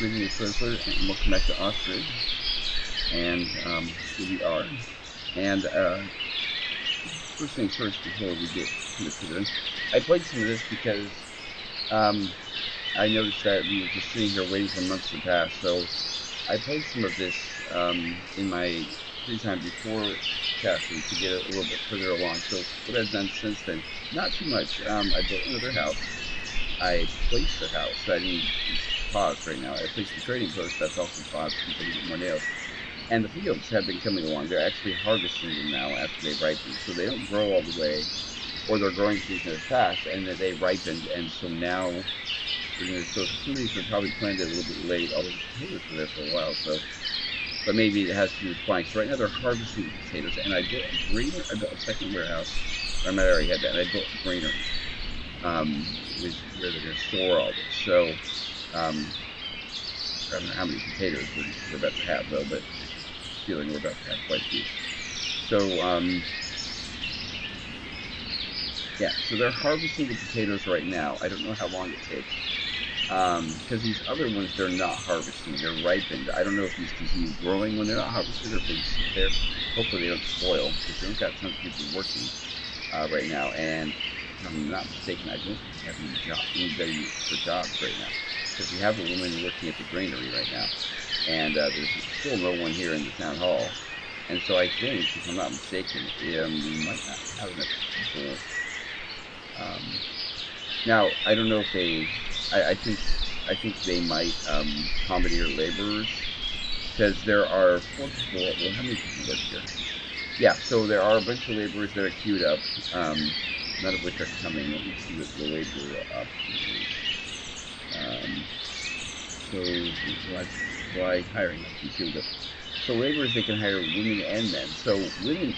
Greetings, Twizzler, and welcome back to Ostriv, and here we are. And first things first, before we get to the further, I played some of this because I noticed that we were just sitting here waiting for months to pass, so I played some of this in my free time before casting to get a little bit further along. So what I've done since then, not too much. I built another house. I placed a house. I didn't pause right now. I placed a trading post. That's also paused until we get more nails. And the fields have been coming along. They're actually harvesting them now after they ripen. So they don't grow all the way, or their growing season is past, and then they ripened. And so now we're going to. So some of these were probably planted a little bit late, although the potatoes were there for a while. So, but maybe it has to do with flying. So right now they're harvesting the potatoes, and I built a granary. I built a second warehouse. I might already had that. And I built a granary. Is where they're going to store all this. So, I don't know how many potatoes we're about to have, though, but I'm feeling we're about to have quite a few. So, yeah, so they're harvesting the potatoes right now. I don't know how long it takes. Because these other ones, they're not harvesting. They're ripened. I don't know if these continue growing when they're not harvested or if they sit there. Hopefully they don't spoil, because they don't got tons of people working right now. And if I'm not mistaken, I don't have anybody for jobs right now, because we have a woman working at the granary right now, and there's still no one here in the town hall. And so I think, if I'm not mistaken, we might not have enough people. Now I don't know if they. I think they might commandeer laborers, because there are 4 people. Well, how many people work here? Yeah, so there are a bunch of laborers that are queued up. None of which are coming. Let me see what the labor options. So why hiring options? Here we go. So laborers, they can hire women and men. So women,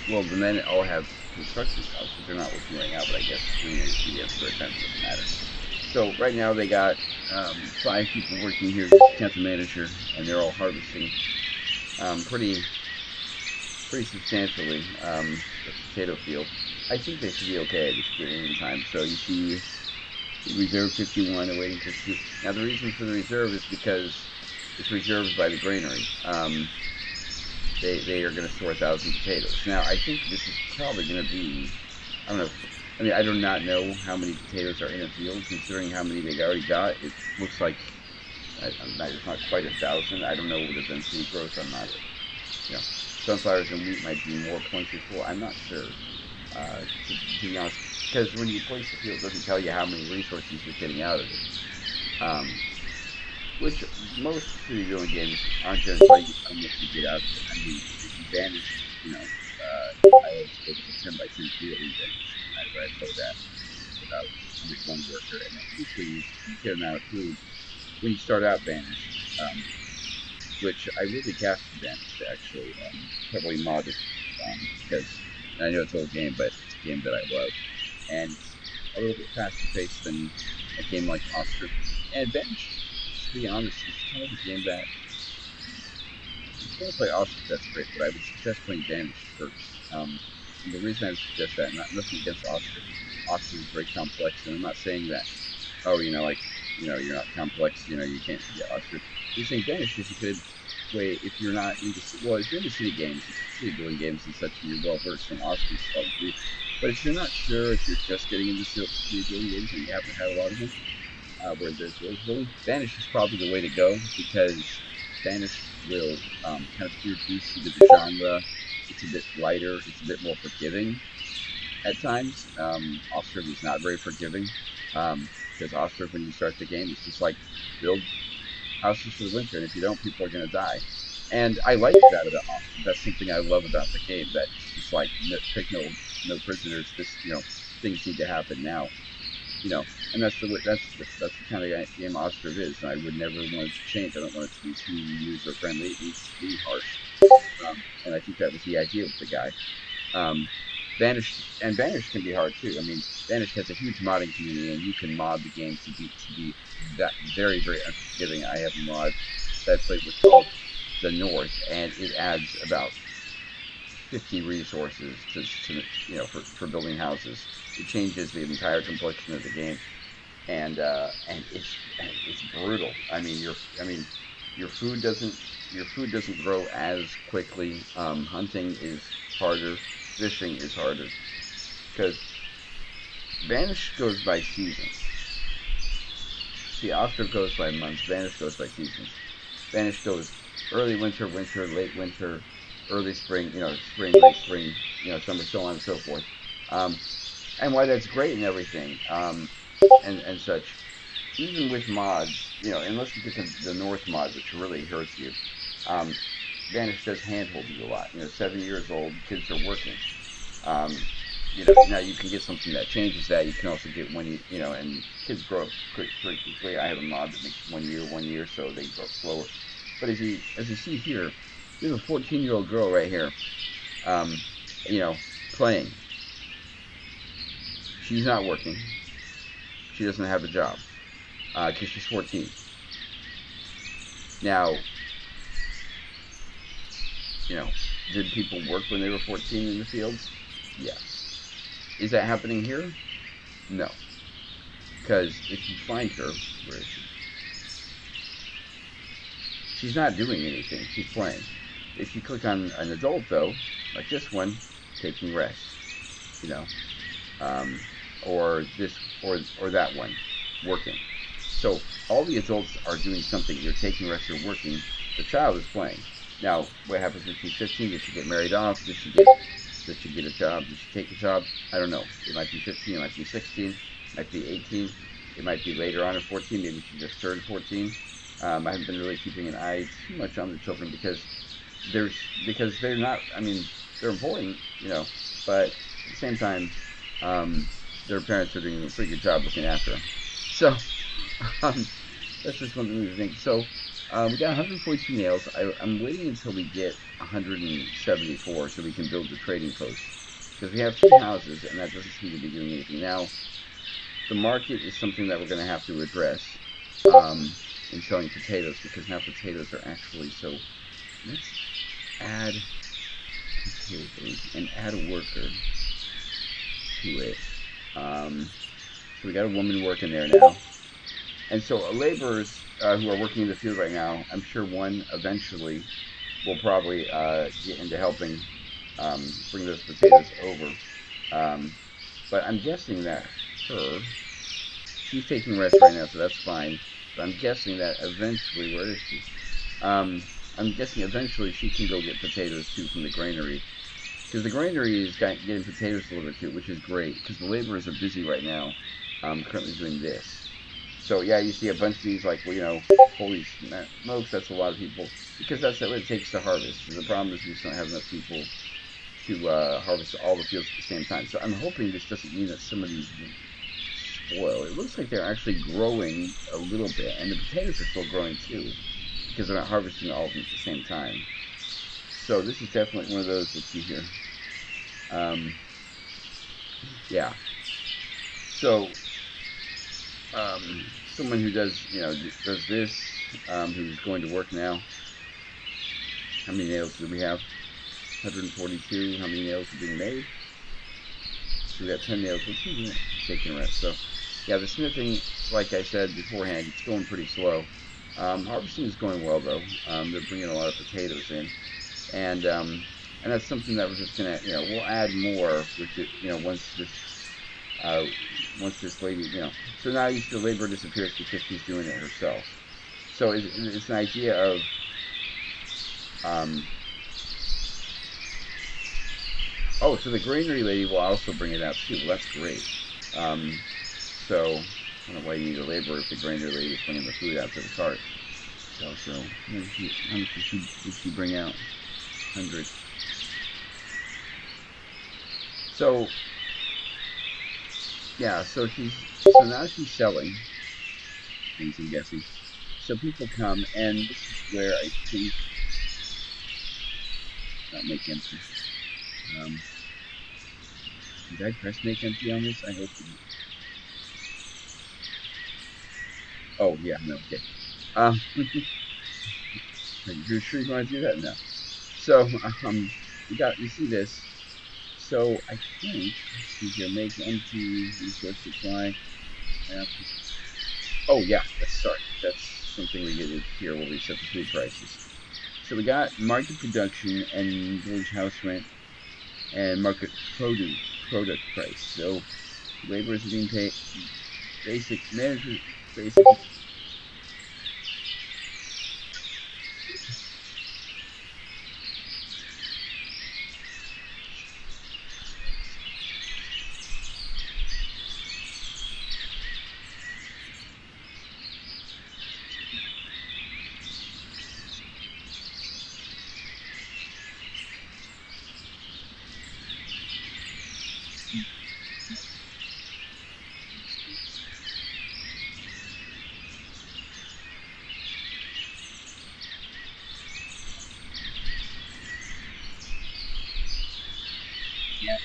well, the men all have construction jobs, but they're not working right now. But I guess women and CDS for a time doesn't matter. So right now they got 5 people working here, count the manager, and they're all harvesting pretty substantially the potato field. I think they should be okay at this point in time. So you see reserve 51 awaiting 52. Now the reason for the reserve is because it's reserved by the granary. They are going to store 1,000 potatoes. Now I think this is probably going to be, I don't know, I do not know how many potatoes are in a field, considering how many they already got. It looks like it's not quite 1,000. I don't know what the density grows. I'm not, sunflowers and wheat might be more plentiful. I'm not sure, to be honest, because when you place the field, it doesn't tell you how many resources you're getting out of it. Which most city building games aren't going to tell you how much you get out of it. I mean, if you banish, I always go with a 10 by 10 field and I play that about with one worker, and then usually you get an amount of food when you start out banished. Which I really casted banished, actually, heavily modded, because I know it's an old game, but it's a game that I love, and a little bit faster paced than a game like Ostriv. And banished, to be honest, is kind of a game that, if you want to play Ostriv, that's great, but I would suggest playing banished first. And the reason I would suggest that, nothing against Ostriv. Ostriv is very complex, and I'm not saying that, you're not complex, you can't get Ostriv. You're saying banished is a good way if you're not into, if you're into city games, city building games and such, and you're well versed in Ostriv stuff. But if you're not sure, if you're just getting into city building games and you haven't had a lot of them, where there's village building, banished is probably the way to go, because banished will kind of introduce you to the genre. It's a bit lighter, it's a bit more forgiving at times. Ostriv is not very forgiving. Because Ostriv, when you start the game, it's just like build houses for the winter, and if you don't, people are going to die. And I like that about Ostriv. That's something I love about the game. That it's like take no prisoners. Things need to happen now. And that's the kind of game Ostriv is. And I would never want it to change. I don't want it to be too user friendly. It needs to be harsh. And I think that was the idea with the guy. Banished can be hard too. I mean, Banished has a huge modding community, and you can mod the game to be that very, very unforgiving. I have a mod that I played with called The North, and it adds about 50 resources for building houses. It changes the entire complexion of the game, and it's brutal. Your food doesn't grow as quickly. Hunting is harder. Fishing is harder because Vanish goes by seasons. See, Ostriv goes by months. Vanish goes by seasons. Vanish goes early winter, winter, late winter, early spring, spring, late spring, summer, so on and so forth. And why that's great and everything, and such. Even with mods, unless you get the North mod, which really hurts you, Vanish does handhold you a lot. 7 years old, kids are working. Now you can get something that changes that. You can also get and kids grow up pretty quickly. I have a mod that makes 1 year, so they grow up slower. But as you see here, we have a 14-year-old girl right here, playing. She's not working. She doesn't have a job because she's 14. Now, did people work when they were 14 in the fields? Yes. Is that happening here? No. Because if you find her, where is she? She's not doing anything. She's playing. If you click on an adult, though, like this one, taking rest, or this, or that one, working. So all the adults are doing something. You're taking rest. You're working. The child is playing. Now, what happens when she's 15? Does she get married off? Does she get a job? Does she take a job? I don't know. It might be 15. It might be 16. It might be 18. It might be later on at 14. Maybe she just turned 14. I haven't been really keeping an eye too much on the children because they're not. They're important, but at the same time, their parents are doing a pretty good job looking after them. So that's just one thing to think. So we got 142 nails. I'm waiting until we get 174 so we can build the trading post because we have 2 houses and that doesn't seem to be doing anything. Now, the market is something that we're going to have to address in selling potatoes because now potatoes are actually so. Let's add potatoes and add a worker to it. So we got a woman working there now. And so laborers who are working in the field right now, I'm sure one eventually will probably get into helping bring those potatoes over. But I'm guessing that she's taking rest right now, so that's fine. But I'm guessing that eventually, where is she? I'm guessing eventually she can go get potatoes too from the granary. Because the granary is getting potatoes delivered too, which is great. Because the laborers are busy right now, currently doing this. So yeah, you see a bunch of these like, holy smokes, that's a lot of people. Because that's what it takes to harvest. So the problem is we just don't have enough people to harvest all the fields at the same time. So I'm hoping this doesn't mean that some of these spoil. It looks like they're actually growing a little bit. And the potatoes are still growing too. Because they're not harvesting all of them at the same time. So this is definitely one of those, let's see here. Yeah. So, someone who does this, who's going to work now. How many nails do we have? 142. How many nails are being made? So we got 10 nails. Let's see, taking a rest. So, yeah, the smithing, like I said beforehand, it's going pretty slow. Harvesting is going well though. They're bringing a lot of potatoes in, and that's something that we're just gonna, we'll add more with it, once this lady, So now you see the labor disappears because she's doing it herself. So it's an idea of, oh, so the granary lady will also bring it out too. Well, that's great. So I don't know why you need a laborer if the granary lady is bringing the food out to the cart. So how much did she bring out? 100. So yeah, so now she's selling things, I'm guessing. So people come, and this is where I think not make empty. Did I press make empty on this? I hope not. Oh yeah, no, okay. You're sure you want to do that? No. So you see this. So I think, let's see here, make empty resource supply. Oh yeah, sorry, that's something we get here where we set the food prices. So we got market production and village house rent and market product price. So laborers are being paid basic manager basic. Yeah,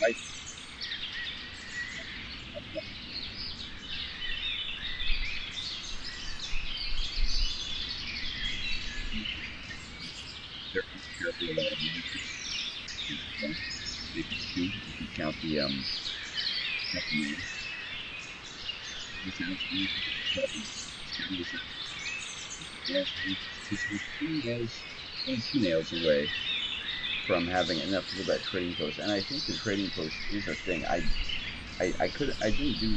right. They're careful about it. If you count the yes, it's 2 nails, only 2 nails away from having enough to go that trading post. And I think the trading post is a thing. I didn't do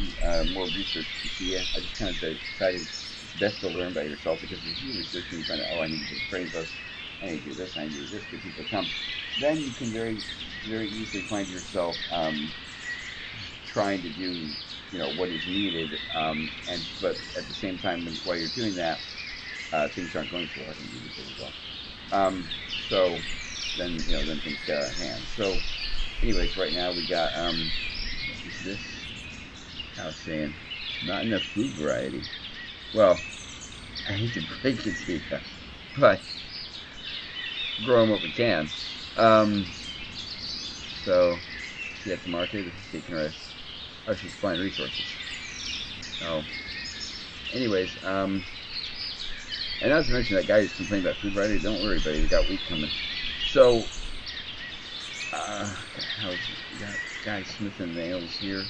more research to see it. I just kind of decided it's best to learn by yourself because if you do research and you find out, oh, I need to do the trading post, I need to do this, I need to do this, get people to come, then you can very easily find yourself trying to do, what is needed, but at the same time, while you're doing that, things aren't going so well. I think you did pretty well. So then things get out of hand. So, anyways, right now we got what is this? I was saying, not enough food variety. Well, I hate to break it to you, but growing what we can. So, see at the market, taking our supplying resources. So, anyways, and not to mention that guy who's complaining about food variety, don't worry, buddy, we got wheat coming. So, we got guy smithing nails here.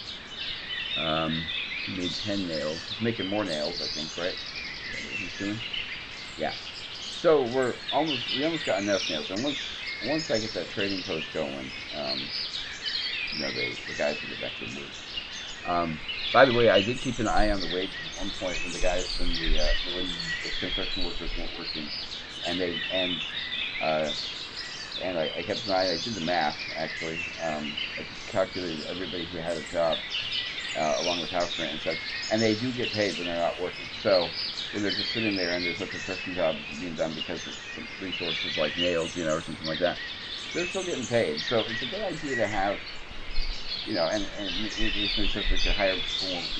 He made 10 nails. He's making more nails, I think, right? Is that what he's doing? Yeah. So we almost got enough nails, and once I get that trading post going, the guys will get back to the move. By the way, I did keep an eye on the wage at one point when the construction workers weren't working, and I kept an eye. I did the math actually. I just calculated everybody who had a job, along with house rent and such, and they do get paid when they're not working. So when they're just sitting there and there's a construction job being done because of some resources like nails, or something like that, they're still getting paid. So it's a good idea to have, and it's necessary to hire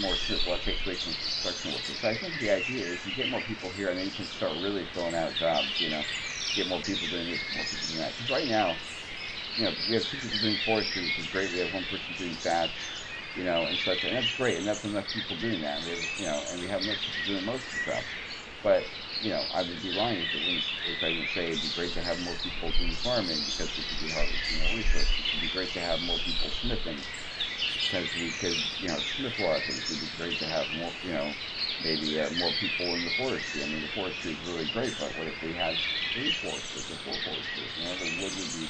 more what takes away from construction workers. So I think the idea is you get more people here and then you can start really filling out jobs, get more people doing this, more people doing that. Because right now, we have 2 people doing forestry, which is great. We have 1 person doing thatch, and such, and that's great, and that's enough people doing that. And we have, and we have enough people doing most of the jobs. But, I would be lying if I didn't say it'd be great to have more people doing farming because we could be harvesting more resources. It'd be great to have more people smithing because we could, smith a lot of things. It'd be great to have more, maybe more people in the forestry. I mean, the forestry is really great, but what if we had 3 foresters or 4 foresters? The wood would be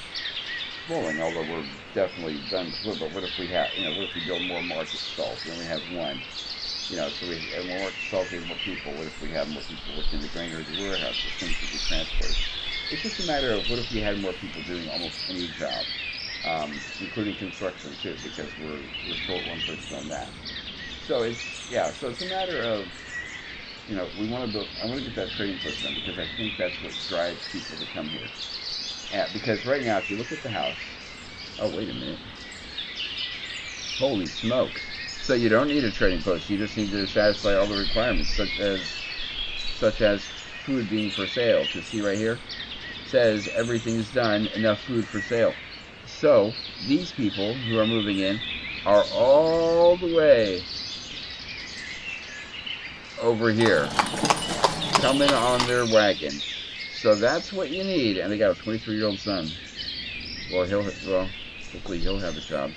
flowing, although we're definitely done with wood. But what if we have, what if we build more market stalls? We only have 1. So we have more market stalls, we have more people. What if we have more people working the granary, the warehouse, the things to be transported? It's just a matter of what if we had more people doing almost any job, including construction too, because we're short 1 person on that. So it's a matter of, we want to build. I want to get that trading post done because I think that's what drives people to come here. Because right now, if you look at the house, oh wait a minute, holy smokes! So you don't need a trading post. You just need to satisfy all the requirements, such as food being for sale. Because see right here, it says everything's done, enough food for sale. So these people who are moving in are all the way over here, coming on their wagon. So that's what you need. And they got a 23-year-old son. Well, hopefully he'll have a job.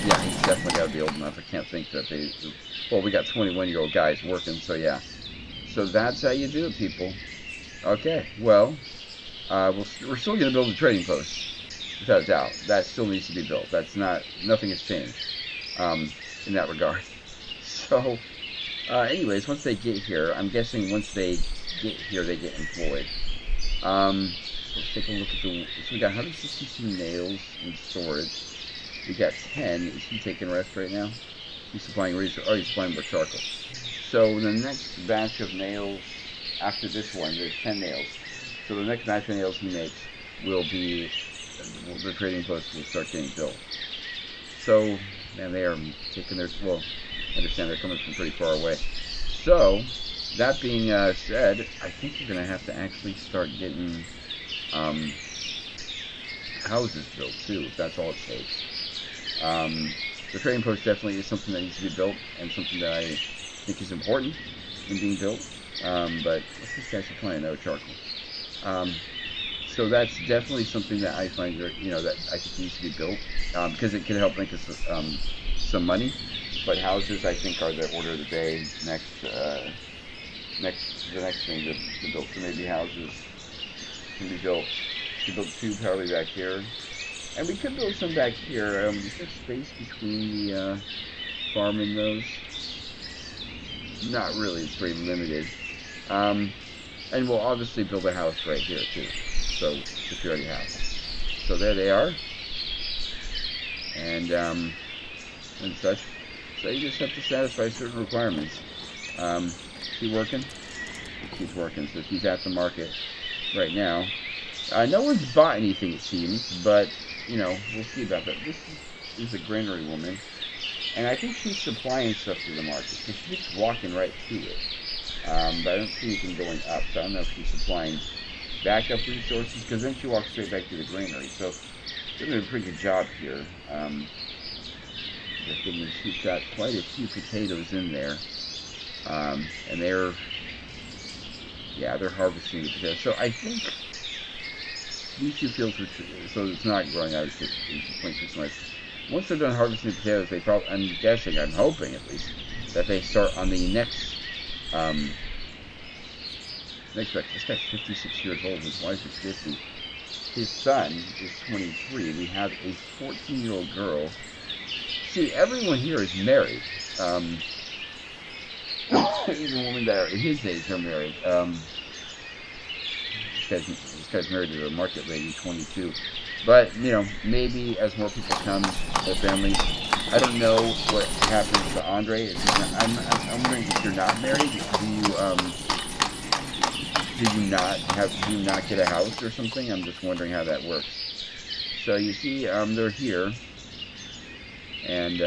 Yeah, he's definitely got to be old enough. I can't think that well, we got 21-year-old guys working, so yeah. So that's how you do it, people. Okay, well, we're still going to build a trading post, without a doubt. That still needs to be built. Nothing has changed in that regard. So, anyways, once they get here, I'm guessing once they get here, they get employed. Let's take a look at so we got 162 nails in storage. We got 10. Is he taking rest right now? He's supplying research. Oh, he's supplying more charcoal. So the next batch of nails, after this one, there's 10 nails. So the next batch of nails he makes will be, the trading post will start getting built. So, man, they are taking their, well, I understand they're coming from pretty far away. So, that being said, I think you're going to have to actually start getting houses built too, if that's all it takes. The trading post definitely is something that needs to be built, and something that I think is important in being built. But what's this guy supplying? No charcoal. So that's definitely something that I find, that I think needs to be built, because it can help make us some money. But houses, I think, are the order of the day. The next thing to build. So maybe houses can be built. We can build 2 probably back here. And we could build some back here. Is there space between the farm and those? Not really. It's very limited. And we'll obviously build a house right here too. So security house. So there they are. And such. So you just have to satisfy certain requirements. Is he working? He's working. So she's at the market right now. No one's bought anything, it seems, but we'll see about that. This is a granary woman, and I think she's supplying stuff to the market, because she keeps walking right to it. But I don't see anything going up, so I don't know if she's supplying backup resources, because then she walks straight back to the granary. So they're doing a pretty good job here. The thing is, she's got quite a few potatoes in there, and they're harvesting the potatoes. So I think these 2 fields, so it's not growing out, it's 0.6 months. Once they're done harvesting the potatoes, they probably, I'm hoping at least, that they start on the next batch. This guy's 56 years old, his wife is 50. His son is 23. We have a 14-year-old girl. See, everyone here is married. Even women that are his age are married. This guy's married to a market lady, 22. But, maybe as more people come, more families. I don't know what happens to Andre. I'm wondering, if you're not married, do you not get a house or something? I'm just wondering how that works. So you see, they're here. And,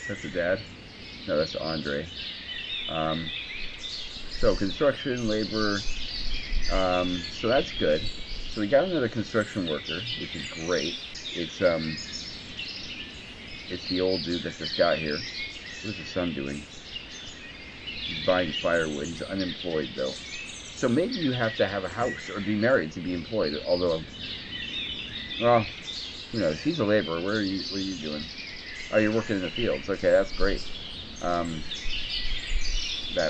that's the dad? No, that's Andre. So construction, labor, so that's good. So we got another construction worker, which is great. It's the old dude that just got here. What is his son doing? He's buying firewood. He's unemployed though. So maybe you have to have a house or be married to be employed. Although, well, who knows? He's a laborer. What are you doing? Oh, you're working in the fields. Okay, that's great. That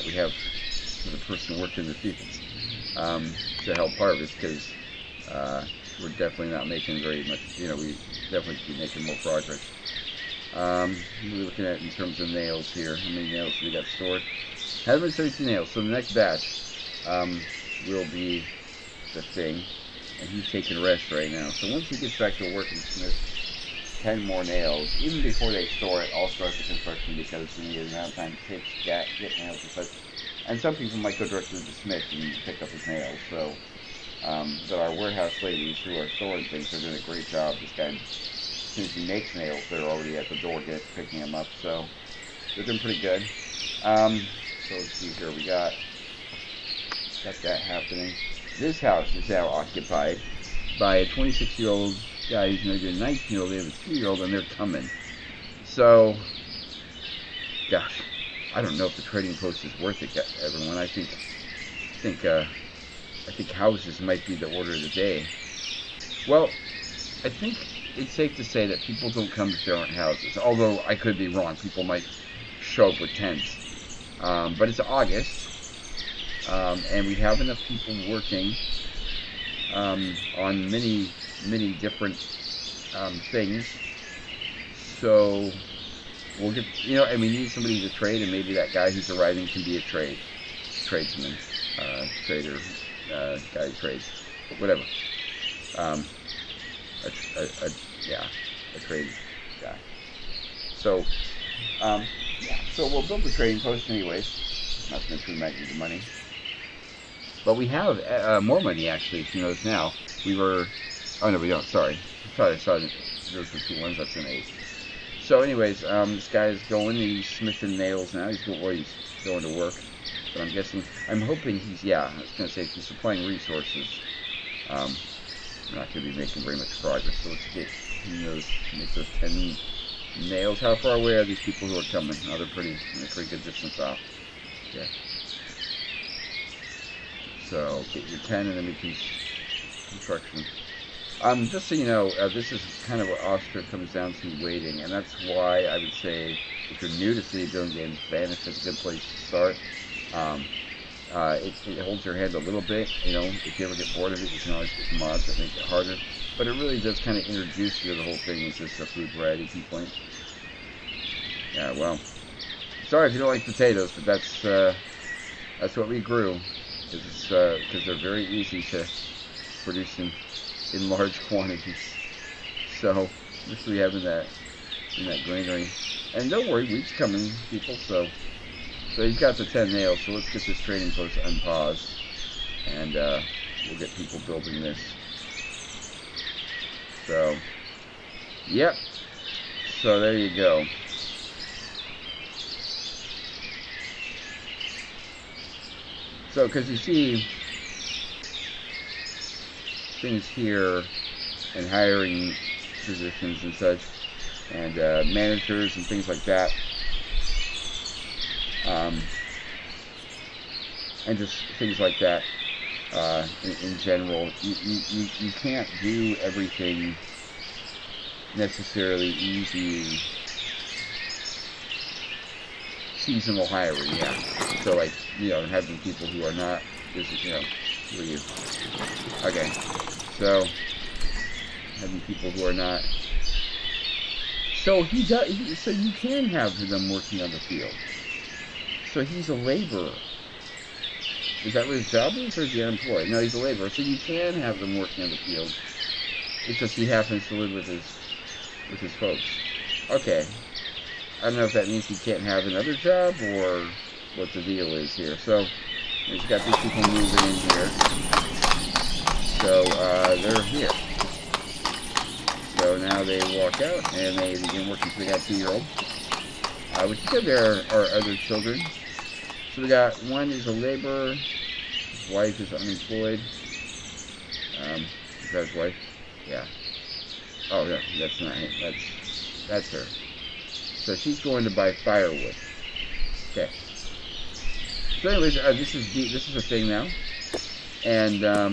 we have the person working in the fields to help harvest, because we're definitely not making very much. We definitely keep making more progress. We're looking at in terms of nails here. How many nails do we got stored? 132 nails. So the next batch will be the thing, and he's taking rest right now. So once he gets back to work and smith 10 more nails, even before they store it, I'll start the construction, because it's going to be the amount of time it takes to get nails and such. And some people might go directly to the smith and pick up his nails. So, but our warehouse ladies who are storing things are doing a great job. This guy, as soon as he makes nails, they're already at the door picking them up. So they're doing pretty good. So let's see here. We got that happening. This house is now occupied by a 26-year-old guy who's maybe a 19-year-old, they have a 2-year-old, and they're coming. So, gosh, I don't know if the trading post is worth it, everyone. I think houses might be the order of the day. Well, I think it's safe to say that people don't come if there aren't houses. Although I could be wrong. People might show up with tents. But it's August, and we have enough people working on many different things. So we'll get, and we need somebody to trade, and maybe that guy who's arriving can be a tradesman, trader, guy who trades, whatever. A trade guy. So, so we'll build the trading post anyways. Not since we might need the money. But we have more money, actually, if you notice now. Oh no, we don't, sorry. I thought I saw those were 2 ones, that's an 8. So anyways, this guy is going, he's smithing nails now. He's going to work. But I'm hoping I was going to say, if he's supplying resources, we're not going to be making very much progress. So let's make those 10 nails. How far away are these people who are coming? Oh, they're pretty good distance off. Okay. So get your 10 and then we can construction. Just so you know, this is kind of what Ostriv comes down to, waiting, and that's why I would say if you're new to city building games, Vanish is a good place to start. It holds your hand a little bit, if you ever get bored of it, you can always get mods that make it harder, but it really does kind of introduce you to the whole thing. It's just a food variety key point. Yeah, well, sorry if you don't like potatoes, but that's what we grew, because they're very easy to produce in large quantities. So we're actually having that in that granary. And don't worry, wheat's coming, people. So he's got the 10 nails. So let's get this trading post unpaused, and we'll get people building this. So, yep. So there you go. So, because you see things here, and hiring positions and such, and managers and things like that, and just things like that in general. You can't do everything necessarily easy. Seasonal hiring, yeah. So like, having people who are not, who are you? Okay. So having people who are not. So so you can have them working on the field. So he's a laborer. Is that what his job is, or is he unemployed? No, he's a laborer. So you can have them working on the field. It's just he happens to live with his folks. Okay. I don't know if that means he can't have another job, or what the deal is here. So he's got these people moving in here. So they're here. So now they walk out and they begin working. So they got a 2-year-old. Which is good. There are other children. So we got one is a laborer. His wife is unemployed. Is that his wife? Yeah. Oh no, that's not him. That's her. So she's going to buy firewood. Okay. So anyways, this is a thing now, and I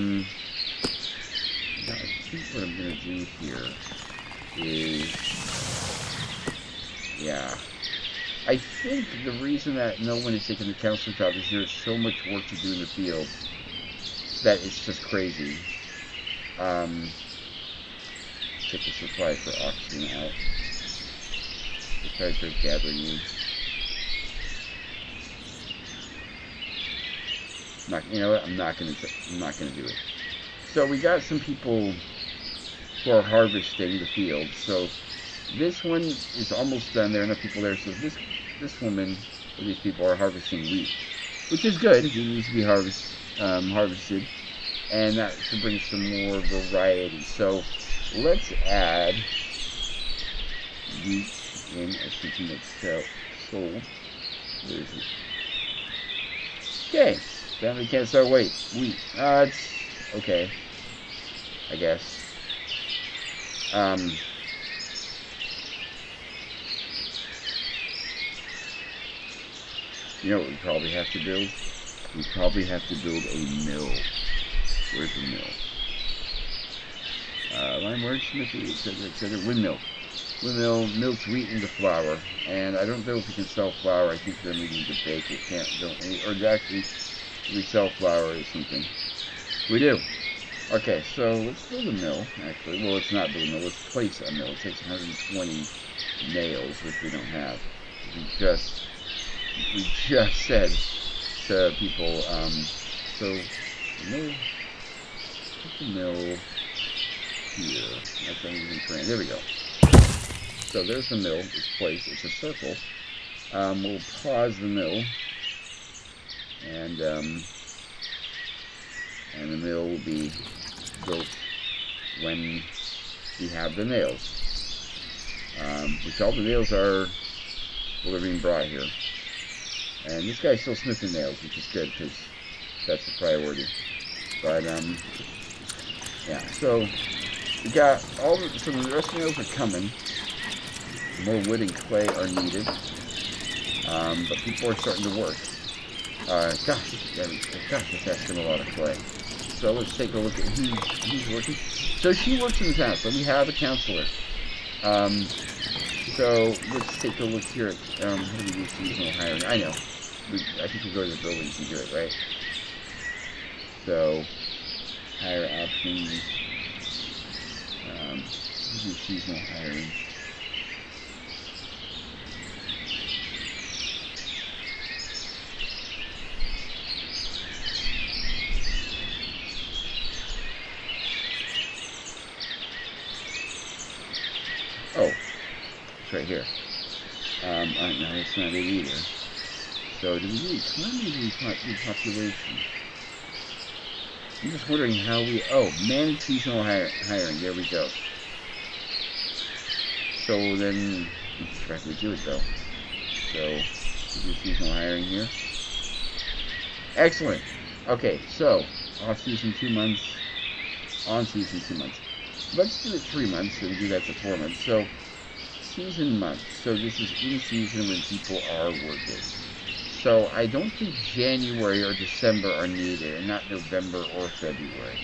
think what I'm gonna do here is, I think the reason that no one is taking the counselor job is there's so much work to do in the field that it's just crazy. Take the supply for oxygen out. Besides, they're gathering you. You know what? I'm not gonna do it. So we got some people who are harvesting the field. So this one is almost done. There are enough people there. So this woman, or these people, are harvesting wheat, which is good. It needs to be harvested, and that should bring some more variety. So let's add wheat in as something that's sold. Where is it? Okay. Then we can't start wheat. It's okay, I guess. Um, you know what we probably have to build? We probably have to build a mill. Where's the mill? Lime words, smithy, etc. Windmill. Windmill milks wheat into flour. And I don't know if we can sell flour. I think then we need to bake it. Or actually, we sell flour or something. We do. Okay, so let's build a mill, actually. Well, let's not build a mill. Let's place a mill. It takes 120 nails, which we don't have. We just said to people, so mill, put the mill here. That's not even train. There we go. So there's the mill. It's placed. It's a circle. We'll pause the mill, and the mill will be built when we have the nails. Which all the nails are, well, they're being brought here. And this guy's still smithing nails, which is good, because that's the priority. But, yeah, so we got so the rest of the nails are coming. More wood and clay are needed. But people are starting to work. Gosh, that's asking a lot of clay. So let's take a look at who's working. So she works in the town, so we have a counselor. So let's take a look here at how do we do seasonal hiring. I know. I think we go to the buildings and do it, right? So hire options. Do seasonal hiring. Oh, it's right here. No, that's not it either. So, do we do economy or do population? I'm just wondering how manage seasonal hiring. There we go. So then, let's try to do it though. So, we do seasonal hiring here. Excellent. Okay, so, off-season 2 months, on-season 2 months. Let's do it 3 months, so we do that to 4 months. So, season month. So this is in season when people are working. So I don't think January or December are needed, and not November or February.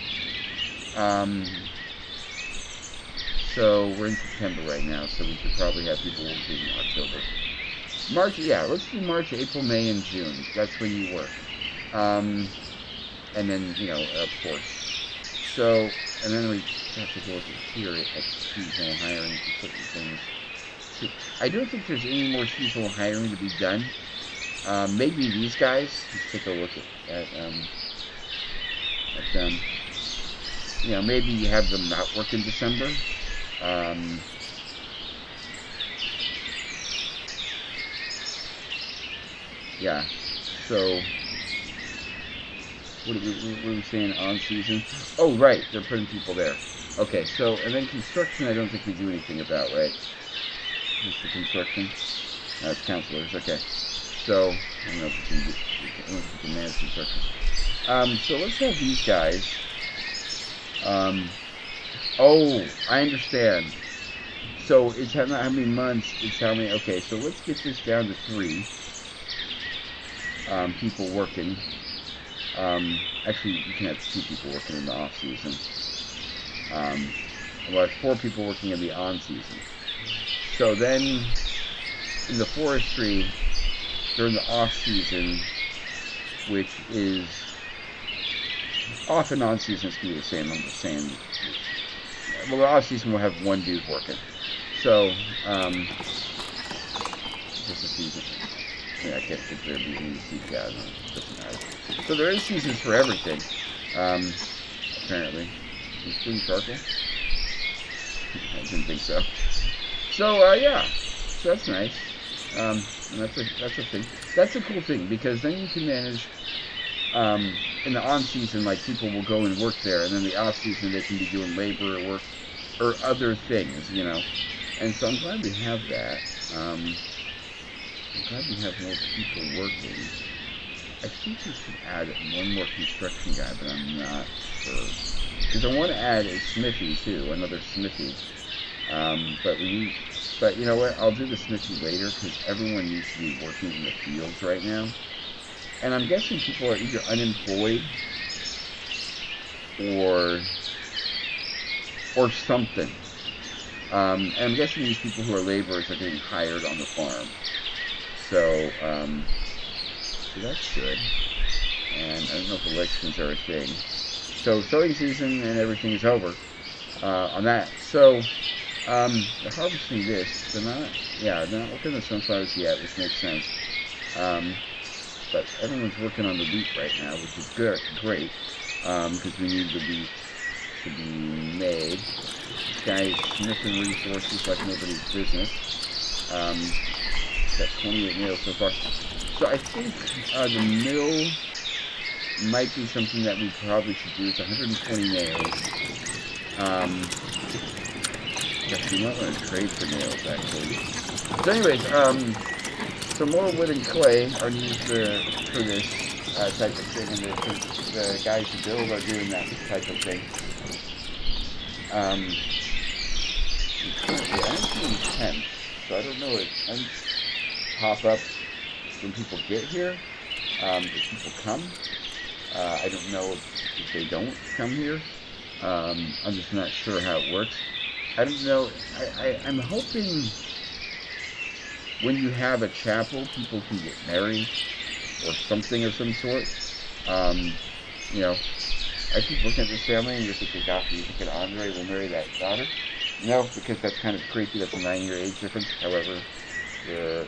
So we're in September right now, so we could probably have people working in October. March, yeah, let's do March, April, May, and June. That's when you work. And then, of course. So, and then we have to go here at seasonal hiring for certain things. I don't think there's any more seasonal hiring to be done. Maybe these guys. Let's take a look at them. Maybe you have them not work in December. Yeah. So, what are we saying on season? Oh, right. They're putting people there. Okay. So, and then construction, I don't think we do anything about, right? Just the construction. It's counselors. Okay. So, I don't know if we can manage construction. So let's have these guys. Oh, I understand. So it's not how many months, it's how many, okay, so let's get this down to 3 people working. Actually, you can have 2 people working in the off season. We'll have 4 people working in the on season. So then, in the forestry, during the off season, which is off and on season, it's going to be the same. I'm just saying. Well, the off season will have 1 dude working. So, just a season. Yeah, I can't think there be any CPI. It doesn't matter. So there is seasons for everything. Apparently, including charcoal. I didn't think so. So yeah, so that's nice. And that's a thing. That's a cool thing, because then you can manage. In the on season, like, people will go and work there, and then the off season they can be doing labor or work or other things, And so I'm glad we have that. I'm glad we have more people working. I think we should add 1 more construction guy, but I'm not sure. Because I want to add a smithy too, another smithy. But you know what? I'll do the smithy later because everyone needs to be working in the fields right now. And I'm guessing people are either unemployed or something. And I'm guessing these people who are laborers are getting hired on the farm. So that's good. And I don't know if elections are a thing. So sowing season and everything is over on that. So they're harvesting this. They're not working on the sunflowers yet, which makes sense. But everyone's working on the wheat right now, which is great, because we need the wheat to be made. This guy is sniffing resources like nobody's business. Got 28 nails so far. So I think the mill might be something that we probably should do. It's 120 nails. Guess we might want to trade for nails, actually. So anyways, some more wood and clay are needed for this type of thing, and the guys who build are doing that type of thing. Currently, I'm doing tents, so I don't know if tents pop up when people get here. If people come, I don't know if they don't come here. I'm just not sure how it works. I don't know. I'm hoping when you have a chapel, people can get married or something of some sort. You know, I keep looking at this family and you're thinking, gosh, you thinking Andre will marry that daughter? No, because that's kind of creepy. That's a 9-year age difference. However, the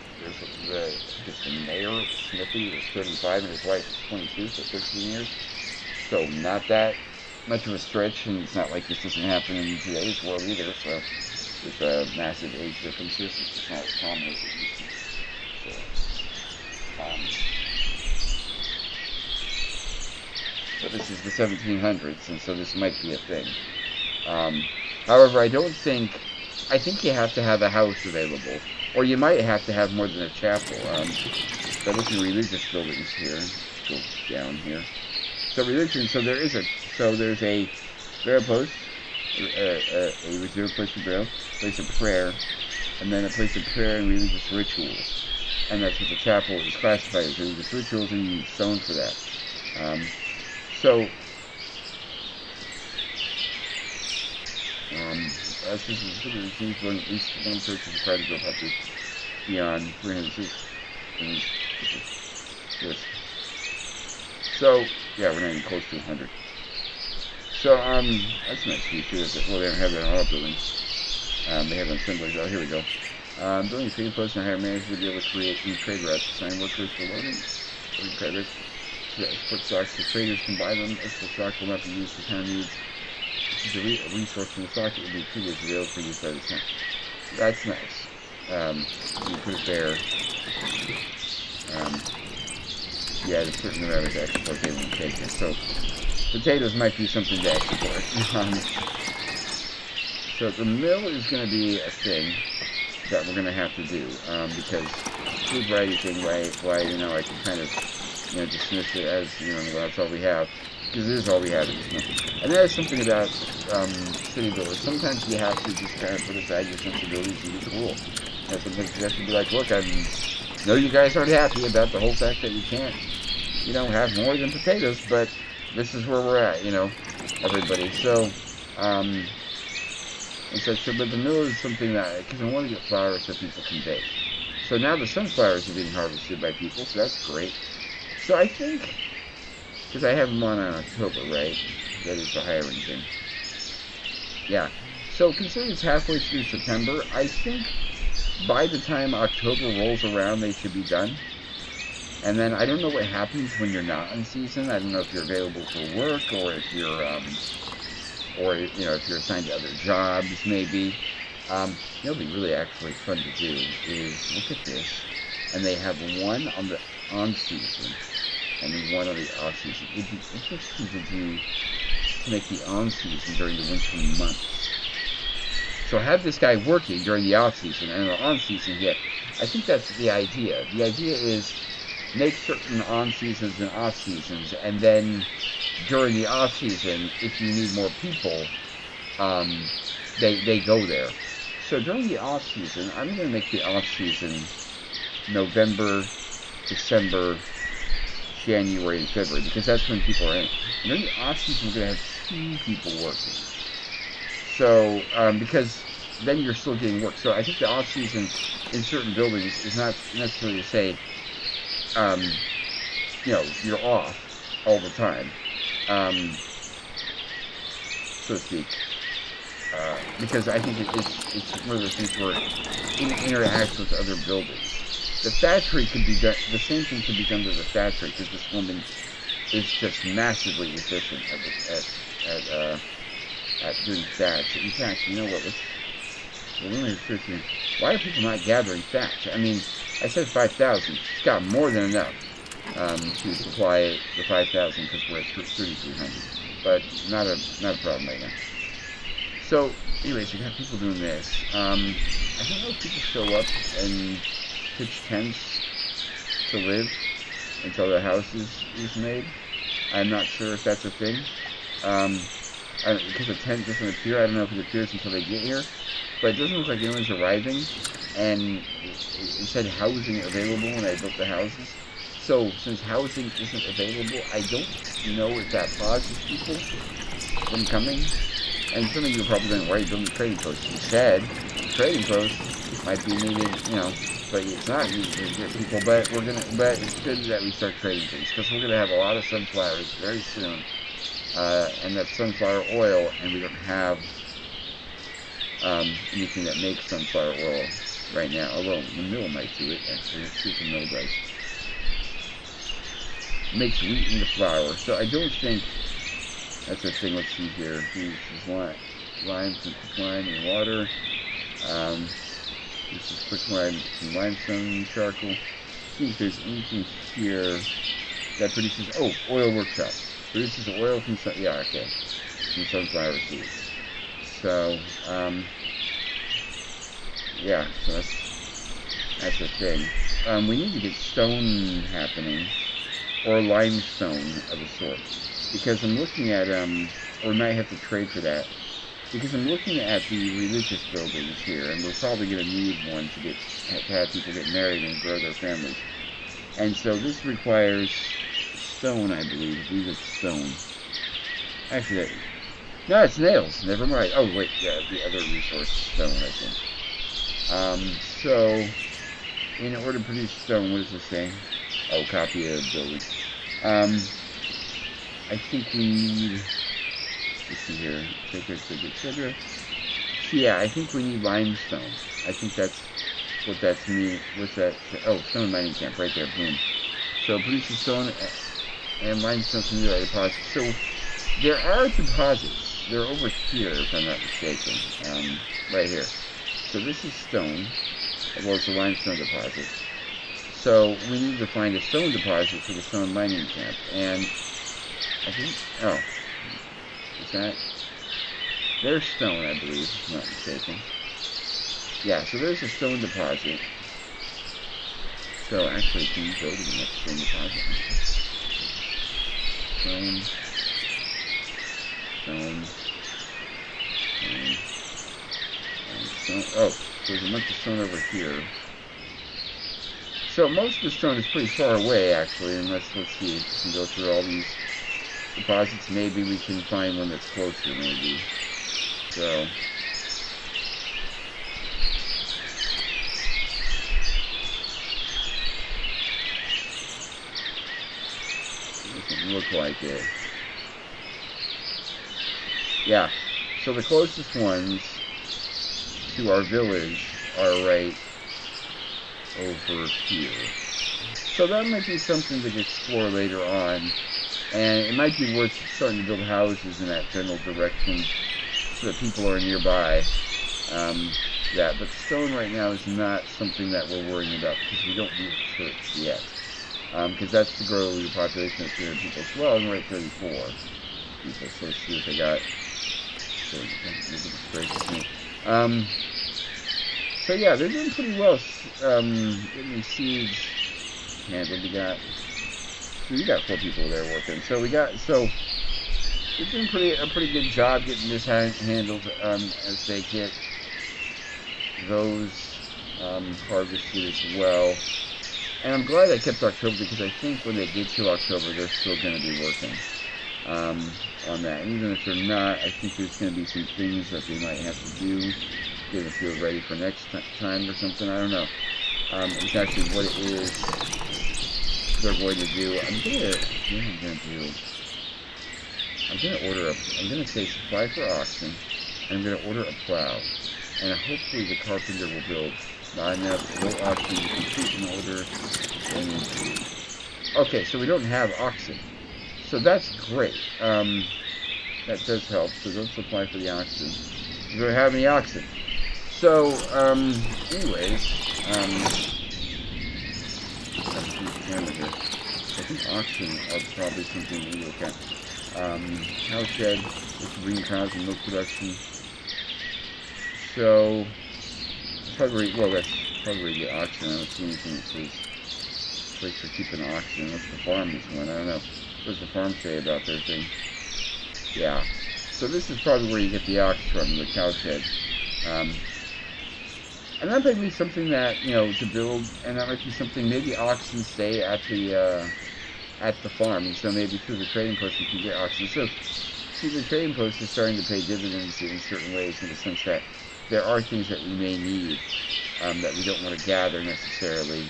mayor of Smithy is 35 and his wife is 22, so 13 years. So not that much of a stretch, and it's not like this doesn't happen in today's world either. So with massive age differences, it's just not as common as it used to be. So this is the 1700s, and so this might be a thing. However, I think you have to have a house available, or you might have to have more than a chapel. But look at religious buildings here. Go down here. So religion. So there's a burial post, a reserved place for burial, place of prayer, and then a place of prayer and religious rituals. And that's what the chapel is classified as, religious rituals, and you need stone for that. As this is the routines going at least one church is required to go up to beyond 306. This. So, yeah, we're not even close to 100. So, that's nice feature. Well, they don't have that in all buildings. They have on assemblies. Oh, here we go. Building a trading post and hire managers to be able to create new trade routes, assign workers for loading credits. To export stocks, the traders can buy them. Export stock will not be used for town needs. This is a resource from the stock that will be treated as available for use by the town. That's nice. You put it there. Yeah, there's a certain amount of export they won't take it. So potatoes might be something to export. So the mill is going to be a thing that we're going to have to do because food variety thing, why I can kind of dismiss it as well, that's all we have, because it is all we have in this month. And that is something about city builders. Sometimes you have to just kind of put aside your sensibilities and be cool. Sometimes you have to be like, look, I know you guys aren't happy about the whole fact that you can't have more than potatoes, but this is where we're at, everybody. So but the mill is something that, because I want to get flour so people can bake. So now the sunflowers are being harvested by people, so that's great. So I think, because I have them on October, right? That is the hiring thing. Yeah. So considering it's halfway through September, I think by the time October rolls around, they should be done. And then I don't know what happens when you're not in season. I don't know if you're available for work, or if you're, if you're assigned to other jobs, maybe. It'll be really actually fun to do is look at this, and they have one on the on-season and then one on the off-season. It'd be interesting to make the on-season during the winter months. So have this guy working during the off-season, and the on-season, I think that's the idea. The idea is make certain on-seasons and off-seasons, and then during the off-season, if you need more people, they go there. So during the off season, I'm going to make the off season November, December, January, and February, because that's when people are in. And during the off season, we're going to have 2 people working. So because then you're still getting work. So I think the off season in certain buildings is not necessarily to say, you're off all the time, so to speak. Because I think it's one of those things where it interacts with other buildings. The factory could be done. The same thing could be done to the factory, because this woman is just massively efficient at doing thatch. In fact, you know what? The woman is searching. Why are people not gathering thatch? I mean, I said 5,000. She's got more than enough to supply the 5,000, because we're at 3,300. But not a problem right now. So, anyways, you got people doing this. I don't know if people show up and pitch tents to live until the house is made. I'm not sure if that's a thing. Because the tent doesn't appear, I don't know if it appears until they get here. But it doesn't look like anyone's arriving. And it said housing available when I built the houses. So, since housing isn't available, I don't know if that pauses people from coming. And some of you are probably going, why are you building a trading post? He said the trading post might be needed, but it's not needed to get people. But it's good that we start trading things, because we're going to have a lot of sunflowers very soon, and that's sunflower oil, and we don't have anything that makes sunflower oil right now. Although the mill might do it. Actually, let's see if the mill does. Makes wheat into flour. So I don't think that's a thing. Let's see here. This is lime, some quicklime and water. This is quicklime, some limestone, charcoal. See if there's anything here that produces. Oh, oil workshop. Produces oil from from sunflower seeds. So yeah, so that's a thing. We need to get stone happening, or limestone of a sort. Because I'm looking at, or we might have to trade for that, because I'm looking at the religious buildings here, and we're probably going to need one to have people get married and grow their families. And so this requires stone, I believe. I believe it's stone. Actually, no, it's nails. Never mind. Oh, wait, yeah, the other resource is stone, I think. So, in order to produce stone, what does this say? Oh, copy of building. I think we need, let's see here, etc. So yeah, I think we need limestone. I think that's what that's mean. What's that? Oh, stone mining camp, right there, boom. So produces stone and limestone from the deposits. So there are deposits. They're over here, if I'm not mistaken, right here. So this is stone, as well as the limestone deposit. So we need to find a stone deposit for the stone mining camp, and I think, oh, is that, there's stone, I believe, if I'm not mistaken. Yeah, so there's a stone deposit. So actually, can you go to the next stone deposit? Stone. Oh, so there's a bunch of stone over here. So most of the stone is pretty far away, actually, unless, let's see, if we can go through all these deposits. Maybe we can find one that's closer, maybe. So it doesn't look like it. Yeah, so the closest ones to our village are right over here. So that might be something to explore later on. And it might be worth starting to build houses in that general direction so that people are nearby. But stone right now is not something that we're worrying about, because we don't need a church yet. Because that's to grow your population of 300 people as well, and we're at 34 people. So let's see what they got. So yeah, they're doing pretty well getting these seeds handled. We got 4 people there working. So they're doing a pretty good job getting this handled as they get those harvested as well. And I'm glad I kept October, because I think when they get to October, they're still going to be working on that. And even if they're not, I think there's going to be some things that they might have to do, get the field ready for next time or something. I don't know exactly what it is they're going to do. I'm going to say supply for oxen. I'm going to order a plow. And hopefully the carpenter will build not enough low oxen to complete an order. Okay, so we don't have oxen. So that's great. That does help. So don't supply for the oxen. We don't have any oxen. So, anyways, I think oxen are probably something we look at. Cow shed, which will bring cows and milk production. So, probably, well, that's probably the oxen. I don't see anything that says place for keeping oxen. What's the farmer's one? I don't know. What does the farm say about their thing? Yeah. So this is probably where you get the ox from, the cow shed. And that might be something that, to build, and that might be something, maybe oxen stay at the farm, and so maybe through the trading post you can get oxen. So, see, the trading post is starting to pay dividends in certain ways, in the sense that there are things that we may need that we don't want to gather necessarily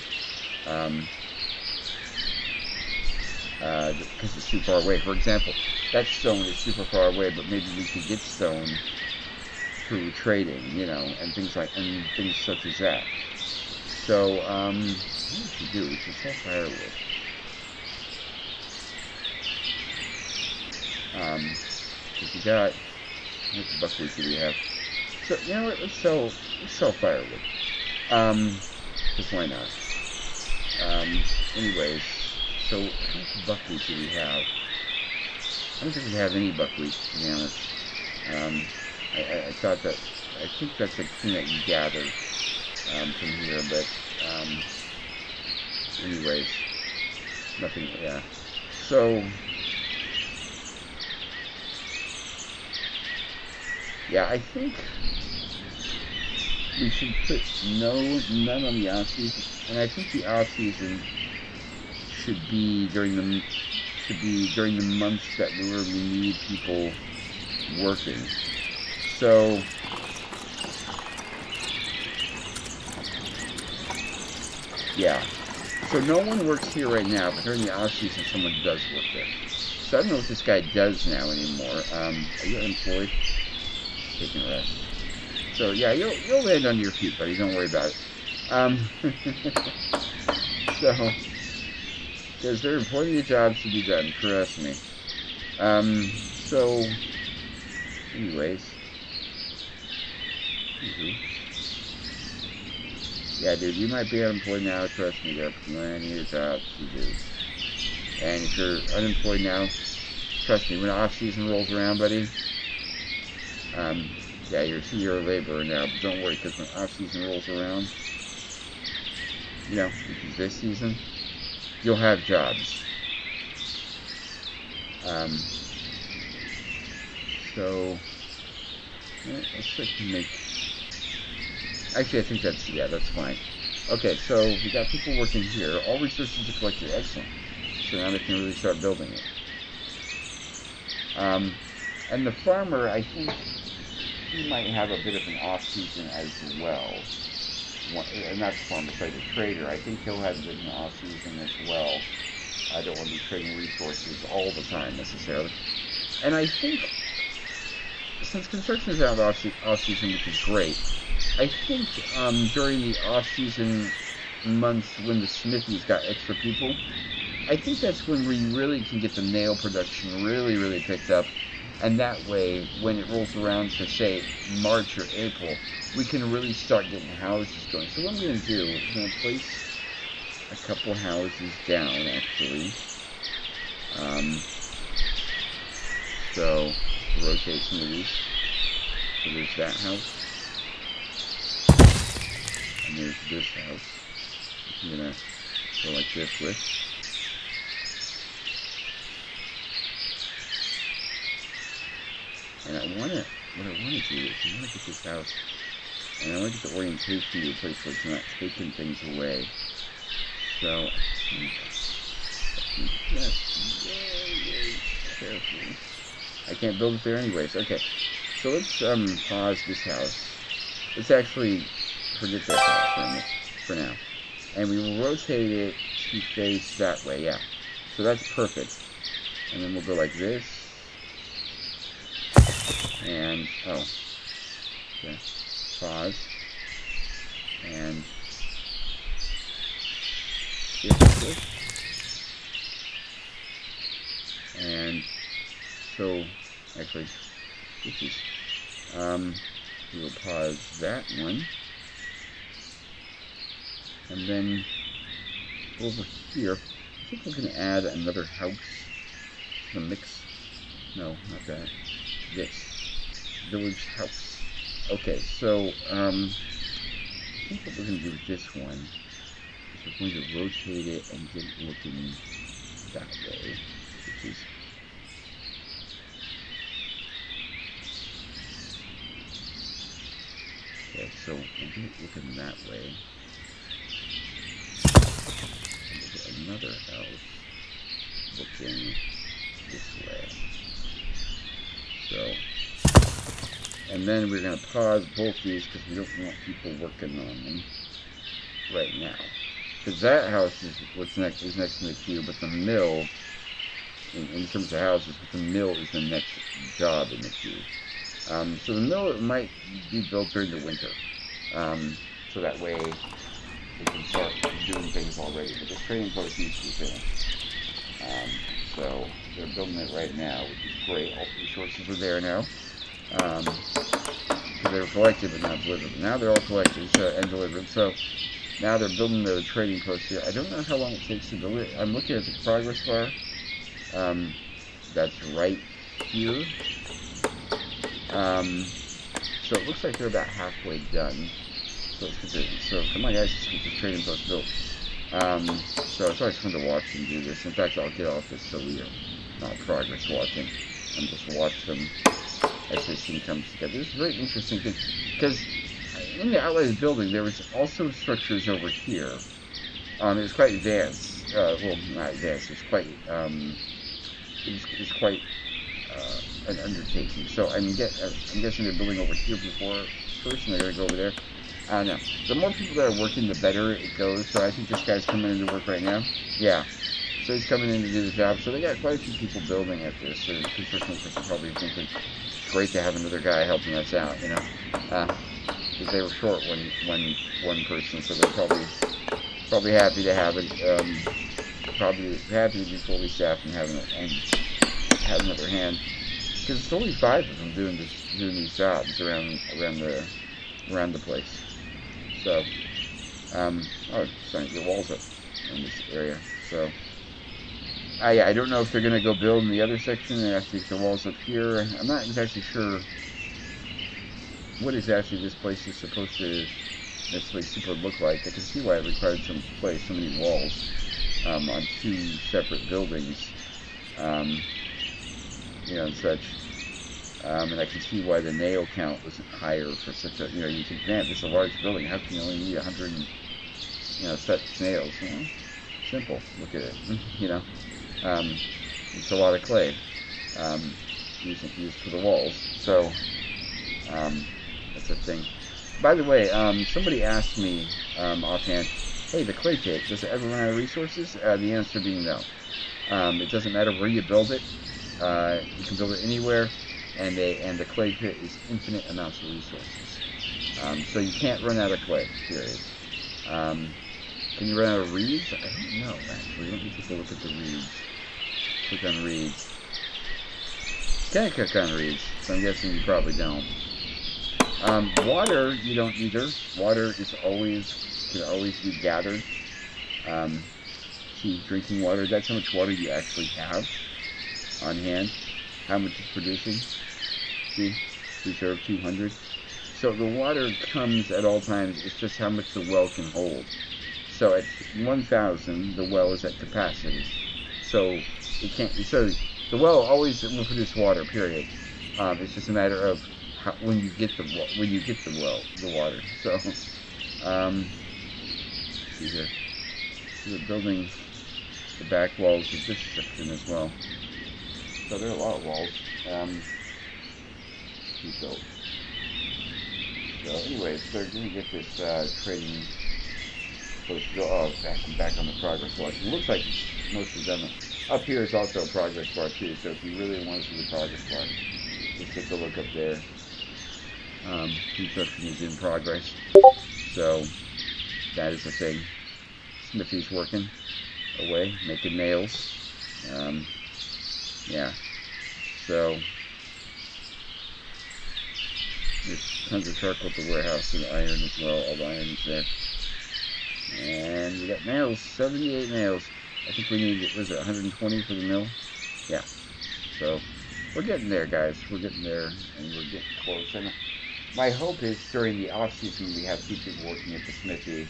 because it's too far away. For example, that stone is super far away, but maybe we could get stone through trading, and things such as that. So, what we should do, we should sell firewood. Because we got, how much buckwheat do we have? So, you know what, let's sell firewood. Because why not? Anyways, so how much buckwheat do we have? I don't think we have any buckwheat, to be honest. I thought that, I think that's a thing that you gather from here, but anyways, nothing, yeah. So, yeah, I think we should put none on the off season, and I think the off season should be during the months that we need people working. So, yeah. So no one works here right now, but during the off season, someone does work there. So I don't know what this guy does now anymore. Are you unemployed? Taking a rest. So yeah, you'll land on your feet, buddy. Don't worry about it. So, because there are plenty of jobs to be done. Trust me. So, anyways. Yeah, dude, you might be unemployed now. Trust me, there are plenty of jobs to do. And if you're unemployed now, trust me, when off season rolls around, buddy, yeah, you're a laborer now, but don't worry, because when off season rolls around, which is this season, you'll have jobs. So, let's try to make. Actually, I think that's fine. Okay, so we got people working here. All resources are collected. Excellent. So now they can really start building it. And the farmer, I think he might have a bit of an off season as well. And not the farmer, sorry, the trader. I think he'll have a bit of an off season as well. I don't want to be trading resources all the time necessarily. And I think since construction is out of off season, which is great, I think during the off-season months when the smithies got extra people, I think that's when we really can get the nail production really, really picked up. And that way, when it rolls around to, say, March or April, we can really start getting houses going. So what I'm going to do is I'm going to place a couple houses down, actually. So, rotate some of these. So there's that house. And there's this house. I'm gonna go like this with. And what I want to do is I want to get this house And I want to get the orientation to a place where it's not taking things away. So, that's very careful. I can't build it there anyways. Okay, so let's pause this house. Let's actually forget this house for now. And we will rotate it to face that way, yeah. So that's perfect. And then we'll go like this. And, oh. Okay. Pause. And this. And so, actually, this is, we will pause that one. And then over here, I think we're going to add another house to the mix. No, not that. This. Village house. Okay, so, I think what we're going to do with this one is we're going to rotate it and get it looking that way, which is okay, so we'll get it looking that way. And another house looking this way. So, and then we're going to pause both these because we don't want people working on them right now. Because that house is what's next to the queue, but the mill, in terms of houses, but the mill is the next job in the queue. So the mill might be built during the winter, so that way we can start doing things already. But this trading post needs to be finished. So they're building it right now, which is great. All the resources are there now. So they were collected but not delivered. Now they're all collected and delivered. So now they're building the trading post here. I don't know how long it takes to build it. I'm looking at the progress bar. That's right here. So it looks like they're about halfway done. So let's continue. So come on guys, let's get this trading post built. So it's always fun to watch them do this. In fact, I'll get off this so we are not progress watching and just watch them as this thing comes together. This is very interesting because in the outline of the building there was also structures over here. It was quite advanced. Well, not advanced. It was quite. It was quite an undertaking. So I'm guessing they're building over here before first, and they're gonna go over there. I don't know. The more people that are working, the better it goes. So I think this guy's coming in to work right now. Yeah. So he's coming in to do the job. So they got quite a few people building at this. So the construction workers are probably thinking, it's great to have another guy helping us out, you know. Because they were short one person, so they're probably happy to have it. Probably happy to be fully staffed and have another hand. Because it's only 5 of them doing these jobs around the place. So, oh, starting to get walls up in this area. So, I don't know if they're going to go build in the other section and actually get the walls up here. I'm not exactly sure what exactly this place is supposed to necessarily look like. I can see why it required so many walls on 2 separate buildings, you know, and such. And I can see why the nail count wasn't higher for such a, you know, you think, man, this is a large building, how can you only need 100, set nails? You know, simple, look at it, you know. It's a lot of clay used for the walls, so that's a thing. By the way, somebody asked me offhand, hey, the clay pit, does it ever run out of resources? The answer being no. It doesn't matter where you build it. You can build it anywhere. And the clay pit is infinite amounts of resources. So you can't run out of clay, period. Can you run out of reeds? I don't know, actually. Let me take a look at the reeds. Click on reeds. Can't click on reeds, so I'm guessing you probably don't. Water, you don't either. Water can always be gathered. See, drinking water, that's how much water you actually have on hand. How much it's producing. See, reserve 200. So the water comes at all times. It's just how much the well can hold. So at 1,000, the well is at capacity. So it can't. So the well always will produce water. Period. It's just a matter of when you get the water. So let's see here. So they're building the back walls of this section as well. So there are a lot of walls to be built. So anyways, they're going to get this trading post back on the progress watch. It looks like it's mostly done. Up here is also a progress bar too, so if you really want to see the progress bar, just take a look up there. Construction is in progress, so that is the thing. Smithy's working away, making nails. Yeah, so there's tons of charcoal at the warehouse and iron as well. All the iron is there. And we got nails, 78 nails. I think we need, was it 120 for the mill? Yeah. So we're getting there, guys. We're getting there, and we're getting close. And my hope is during the off season we have people working at the smithy.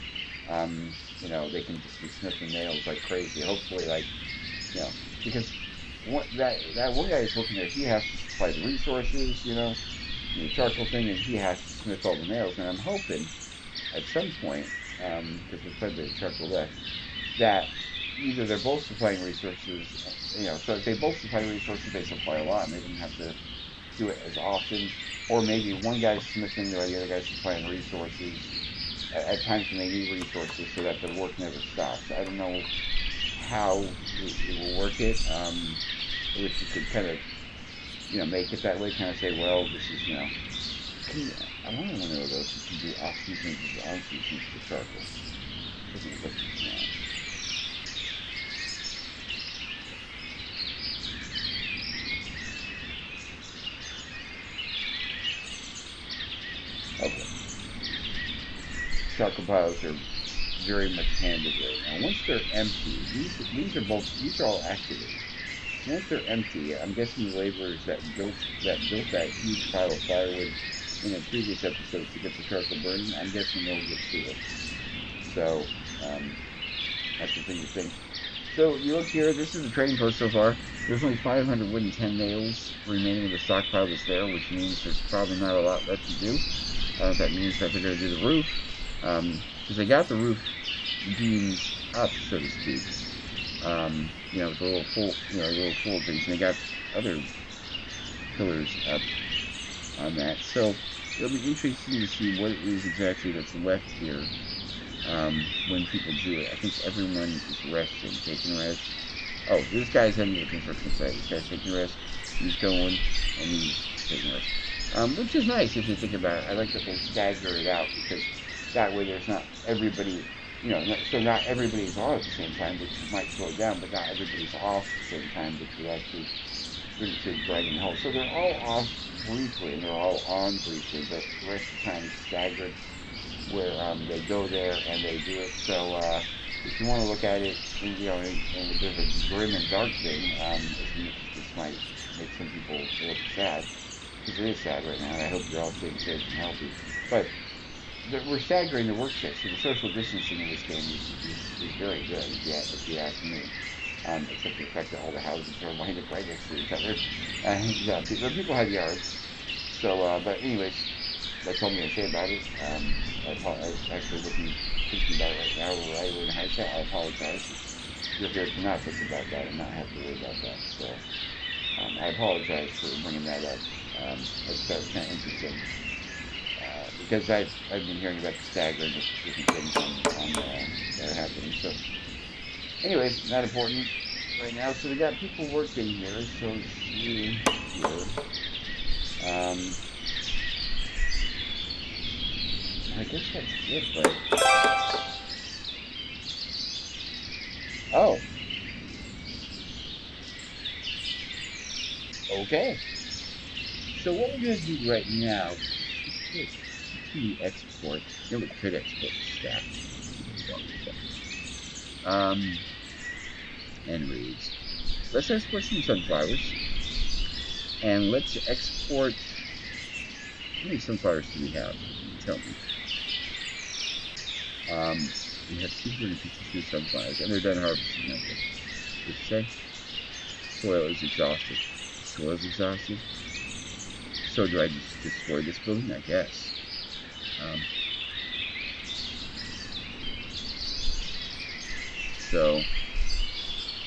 You know, they can just be smithing nails like crazy. Hopefully, like, you know, because that one guy is working there, he has to supply the resources, you know, the charcoal thing, and he has to smith all the nails. And I'm hoping at some point, because there's quite a bit of charcoal left, that either they're both supplying resources, you know, so if they both supply resources, they supply a lot, and they don't have to do it as often, or maybe one guy's smithing while the other guy's supplying resources at times when they need resources, so that the work never stops. I don't know how it will work it. I wish you could kind of, you know, make it that way, kind of say, well, this is, you know, I want one of those you can do off-season to on-season for charcoal. Doesn't look like this now. Okay. Charcoal piles are very much handled right now. Once they're empty, these are all activated. Once they're empty, I'm guessing the laborers that built that huge pile of firewood in the previous episodes to get the charcoal burning, I'm guessing they'll get to it. So that's the thing to think. So you look here, this is the trading post so far. There's only 500 wood and 10 nails remaining of the stockpile that's there, which means there's probably not a lot left to do. That means that they're going to do the roof, because they got the roof beams up, so to speak. You know, with a little full things, and they got other pillars up on that. So it'll be interesting to see what it is exactly that's left here when people do it. I think everyone is resting, taking rest. Oh, this guy's heading to the construction site. This guy's taking rest. He's going, and he's taking rest. Which is nice if you think about it. I like that they stagger it out, because that way there's not everybody, you know, so not everybody's on at the same time, which might slow it down, but not everybody's off at the same time, which would actually bring it to a dragging halt. So they're all off briefly, and they're all on briefly, but the rest of the time is staggered, where they go there and they do it. So if you want to look at it, you know, in a bit of a grim and dark thing, this might make some people a little sad, because it is sad right now, and I hope you're all staying safe and healthy. But we're staggering the work shifts, so the social distancing in this game is very good, if you ask me. Except for the fact that all the houses are lined up right next to each other. Yeah, people have yards. So, but anyways, that's all I'm going to say about it. I was actually thinking about it right now where I live in Hindsight. I apologize. You're here to not think about that and not have to worry about that. So, I apologize for bringing that up. That was kind of interesting. Because I've been hearing about the staggering of different things on that are happening. So, anyways, not important right now. So we got people working here. So let's see here. I guess that's it, but oh, okay. So what we're gonna do right now is we export. You know, we could export the stack. And reads. Let's export some sunflowers. And let's export. How many sunflowers do we have? Tell me. We have 252 sunflowers, and they're done harvesting. What's it say? Soil is exhausted. Soil is exhausted. So do I just destroy this building? I guess. So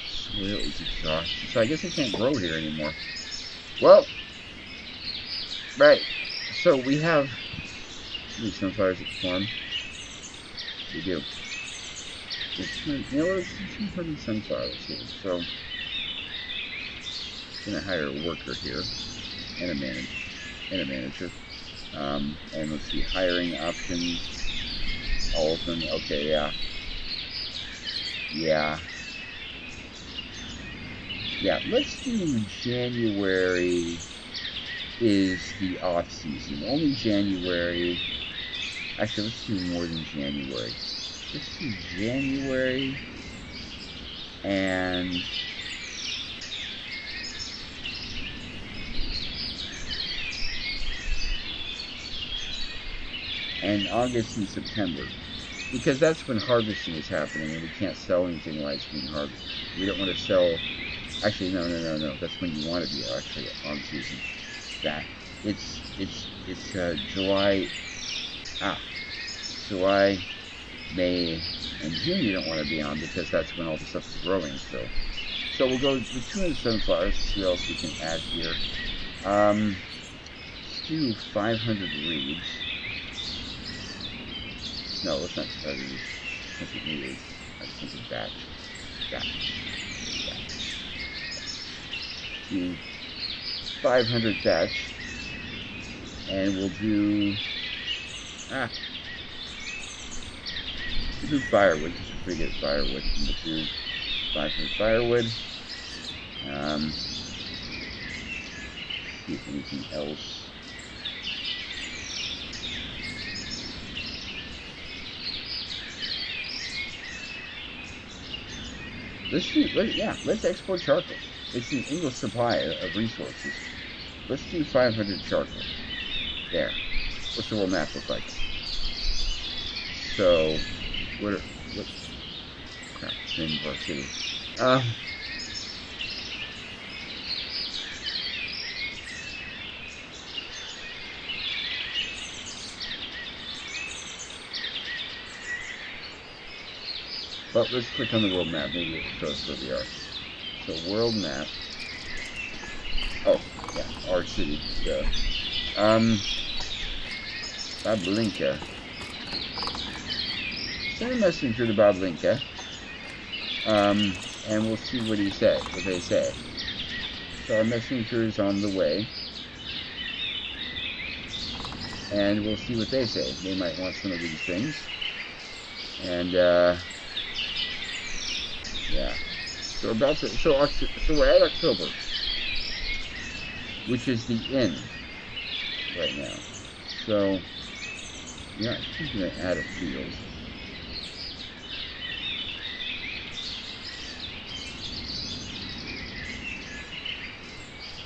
soil is exhausted. So I guess I can't grow here anymore. Well, right. So we have these sunflowers at the farm. We do. You know, there's 200 sunflowers here. So I'm gonna hire a worker here and a manager. And let's see, hiring options. All of them. Okay, yeah. Let's do January is the off season. Only January. Actually, let's do more than January. Let's do January and August and September, because that's when harvesting is happening, and we can't sell anything while it's being harvested. We don't want to sell. Actually, no. That's when you want to be actually on season. That it's July, May, and June. You don't want to be on because that's when all the stuff is growing. So we'll go with 200 sunflowers. See what else we can add here. Let's do 500 reeds. No, let's not try to use. Let's think of that. Do 500 thatch, and we'll do firewood, because we're pretty good at firewood. And we'll do 500 firewood. See if anything else. Let's export charcoal. It's an endless supply of resources. Let's do 500 charcoal. There. What's the world map look like? So, what crap, it's the name of our city. But let's click on the world map. Maybe it will show us where we are. So world map. Oh, yeah, our city. Duh. Bablinka. Send a messenger to Bablinka. And we'll see what they say. So our messenger is on the way. And we'll see what they say. They might want some of these things. And yeah. So we're at October, which is the end right now. So yeah, I think I'm gonna add a field.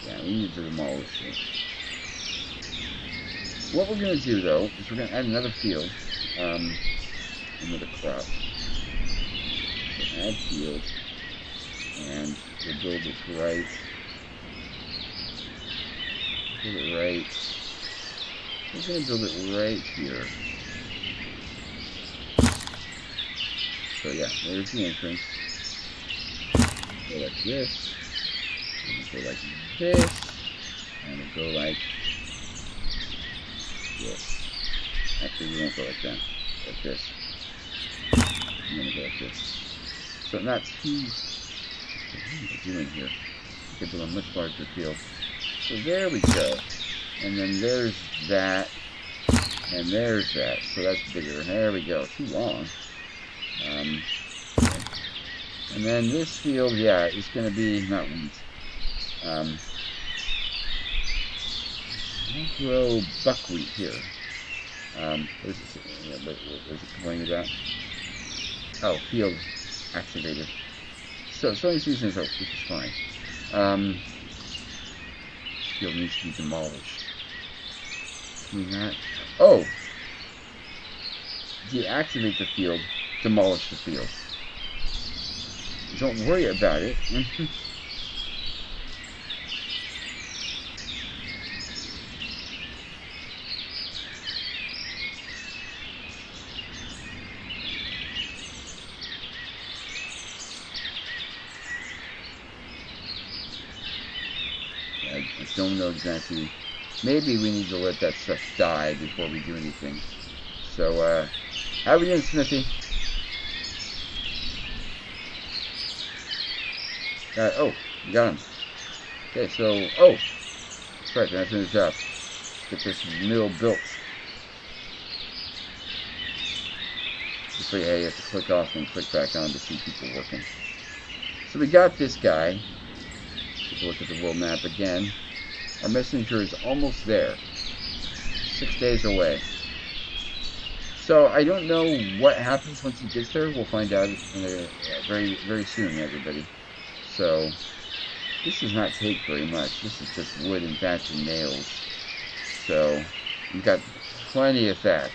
Yeah, we need to demolish it. What we're gonna do though is we're gonna add another field, another crop. So add field. And we'll build it right. We're going to build it right here. So yeah, there's the entrance. Go like this. And go like this. And we'll go like this. Actually, we won't go like that. Like this. I'm going to go like this. So not too... What am I doing here? I could do a much larger field. So there we go. And then there's that. And there's that. So that's bigger. There we go. Too long. Okay. And then this field, yeah, is going to be not wheat. I'll grow buckwheat here. What is it complaining about? Oh, field activated. So sowing season is over, which is fine. Field needs to be demolished. Can we not? Oh! Deactivate the field, demolish the field. Don't worry about it. I don't know exactly. Maybe we need to let that stuff die before we do anything. So, how are we doing, Smithy? Oh, you got him. Okay, so, oh, that's right, that's in the job. Get this mill built. So yeah, you have to click off and click back on to see people working. So we got this guy. Take a look at the world map again. Our messenger is almost there. 6 days away. So I don't know what happens once he gets there. We'll find out very, very soon, everybody. So this does not take very much. This is just wood and thatch and nails. So we've got plenty of thatch.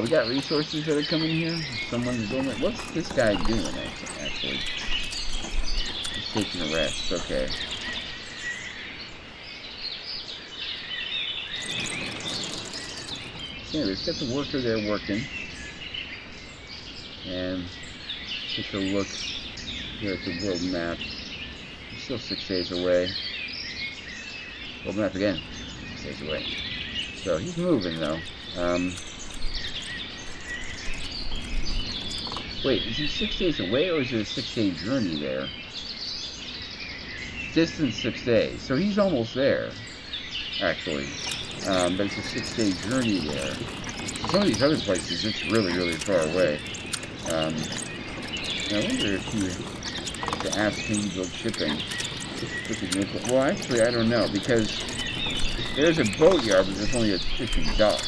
We got resources that are coming here. Someone's building it. What's this guy doing, actually? He's taking a rest. Okay. So anyways, got the worker there working. And take a look here at the world map. We're still 6 days away. World map again. 6 days away. So he's moving though. Wait, is he 6 days away or is it a 6-day journey there? Distance 6 days. So he's almost there, actually. But it's a 6-day journey there. Some of these other places, it's really, really far away. I wonder if the app can build shipping. Well, actually, I don't know, because there's a boat yard, but there's only a fishing dock.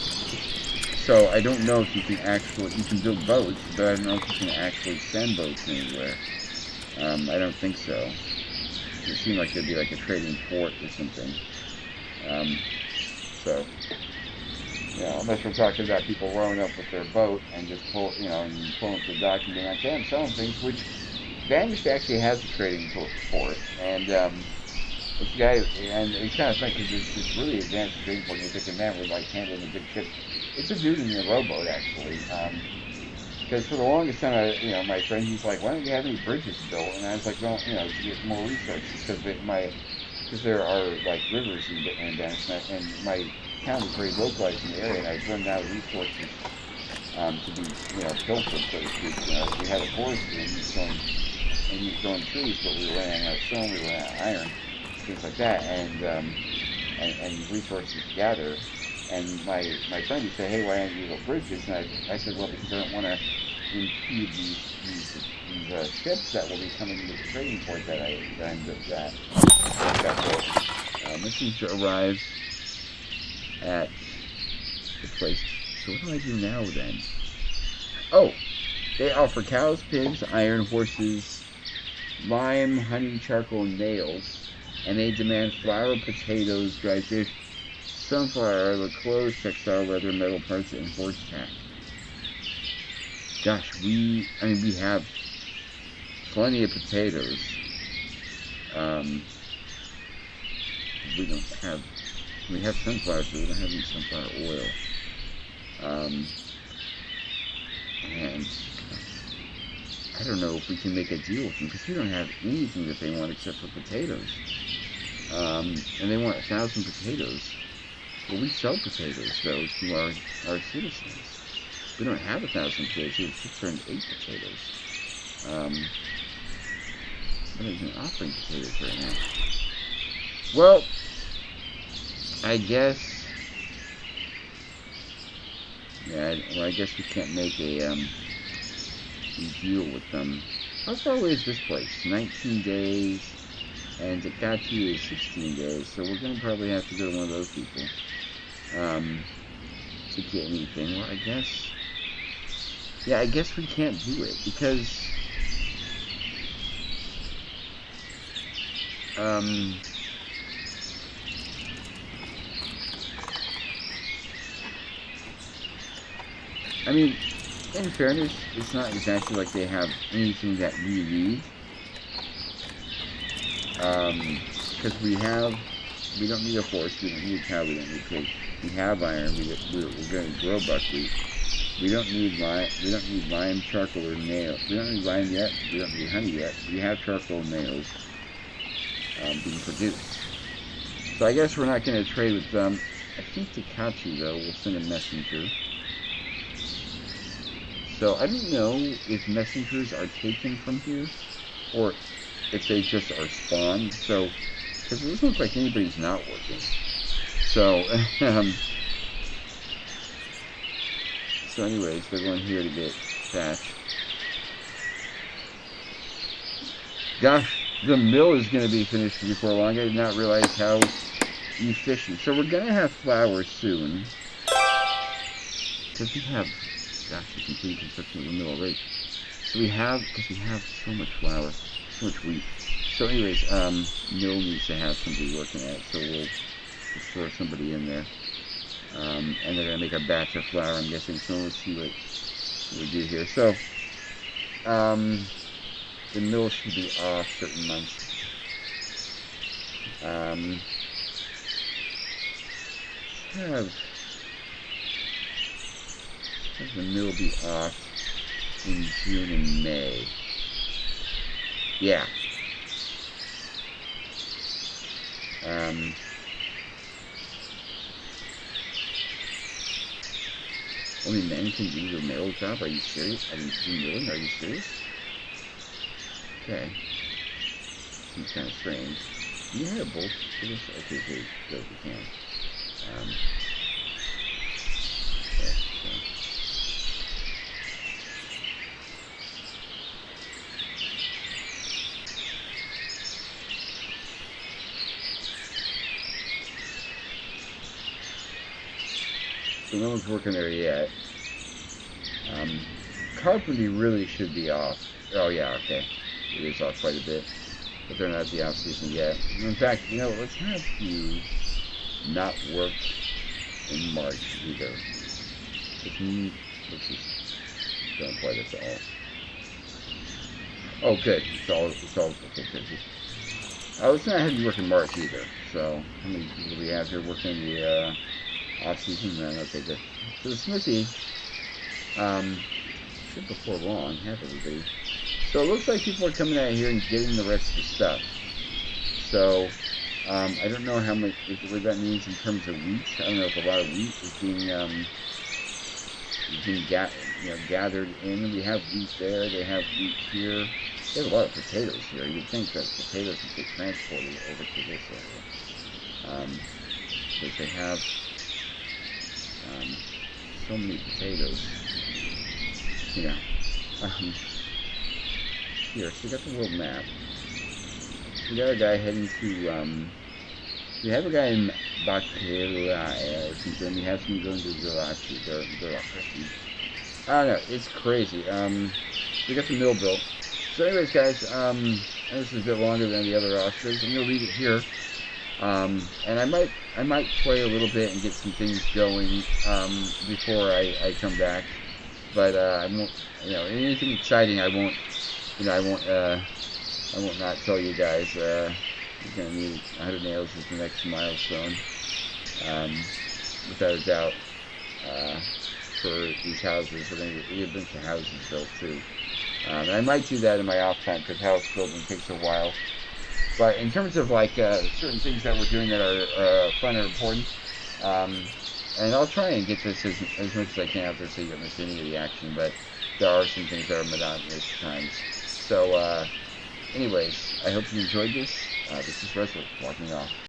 So I don't know if you can build boats, but I don't know if you can actually send boats anywhere. I don't think so. It seemed like there'd be like a trading port or something. So, unless we're talking about people rowing up with their boat and just pull, and pulling up the dock and being like, hey, I'm selling things, which Vanish actually has a trading port, and this guy, and it's kind of funny because it's this really advanced trading port. You're thinking, man, we're like handling a big ship. It's a dude in the rowboat, actually. Because for the longest time, my friend, he's like, why don't you have any bridges built? And I was like, well, to get more resources, because there are like rivers in Venice, and my town is very localized in the area, and I've run out of resources to be, built with, so to speak. We had a forestry, and he's growing trees, but we ran out of stone, we ran out of iron, things like that, and resources to gather. And my friend, he said, hey, why aren't you build bridges? And I said, well, because I don't want to impede these ships that will be coming into the trading port that I'm at. Messenger arrives at the place. So what do I do now then? Oh, they offer cows, pigs, iron, horses, lime, honey, charcoal, and nails. And they demand flour, potatoes, dried fish, sunflower oil, clothes, textile, leather, metal parts, and horse tack. Gosh, we have plenty of potatoes. We have sunflower, but we don't have any sunflower oil. And I don't know if we can make a deal with them, because we don't have anything that they want except for potatoes. And they want 1,000 potatoes. Well, we sell potatoes, though, to our citizens. We don't have 1,000 potatoes, we have 608 potatoes. I'm not even offering potatoes right now. Well, I guess... I guess we can't make a deal with them. How far away is this place? 19 days, and Takati is 16 days, so we're going to probably have to go to one of those people. To get anything. Well, I guess we can't do it because in fairness, it's not exactly like they have anything that we need. Because we don't need a horse, we don't need a cow, we don't need a pig. We have iron, we're going to grow buckwheat. We don't need lime. We don't need lime, charcoal, or nail. We don't need lime yet. We don't need honey yet. We have charcoal and nails being produced. So I guess we're not going to trade with them. I think Takachi, though, will send a messenger. So I don't know if messengers are taken from here, or if they just are spawned. So, because it doesn't look like anybody's not working. So, so anyways, they're going here to get thatch. Gosh, the mill is going to be finished before long. I did not realize how efficient. So we're going to have flour soon. Because we have, gosh, the complete construction of the mill already. So we have, because we have so much flour, so much wheat. So anyways, mill needs to have somebody working at it. So we'll just throw somebody in there. And they're going to make a batch of flour, I'm guessing. So let's see what we do here. So, the mill should be off certain months. Have the mill be off in June and May. Yeah. Only men can do the mill job? Are you serious? I mean, do milling? Are you serious? Okay. Seems kind of strange. Do you have both for this? Okay, good. Good, we can. Okay, so. So no one's working there yet. Carpentry really should be off. Oh yeah, okay. It is off quite a bit. But they're not at the off season yet. In fact, you know, let's have you not work in March either. Let's just don't apply this at all. Oh good. It's all okay, good. Let's not have you work in March either. So how many people do we have here working the off season? Then okay, good. So the smithy should before long have everybody. So it looks like people are coming out here and getting the rest of the stuff. So I don't know how much what that means in terms of wheat. I don't know if a lot of wheat is being gathered in. We have wheat there. They have wheat here. They have a lot of potatoes here. You would think that potatoes would get transported over to this area because they have so many potatoes. You know. Here, so we got the world map. We got a guy heading to, we have a guy in Bakela or something. We have some going to Galaxy. I don't know, it's crazy. We got the mill built. So anyways, guys, this is a bit longer than the other Ostrovs. I'm going to leave it here. And I might play a little bit and get some things going, before I come back. But, I won't, you know, anything exciting I won't not tell you guys. You're gonna need 100 nails is the next milestone, without a doubt. For these houses, we're gonna get a bunch of houses built too. And I might do that in my off time because house building takes a while. But in terms of like certain things that we're doing that are fun and important, and I'll try and get this as much as I can out there so you don't miss any of the action. But there are some things that are monotonous at times. So, anyways, I hope you enjoyed this. This is Russell walking off.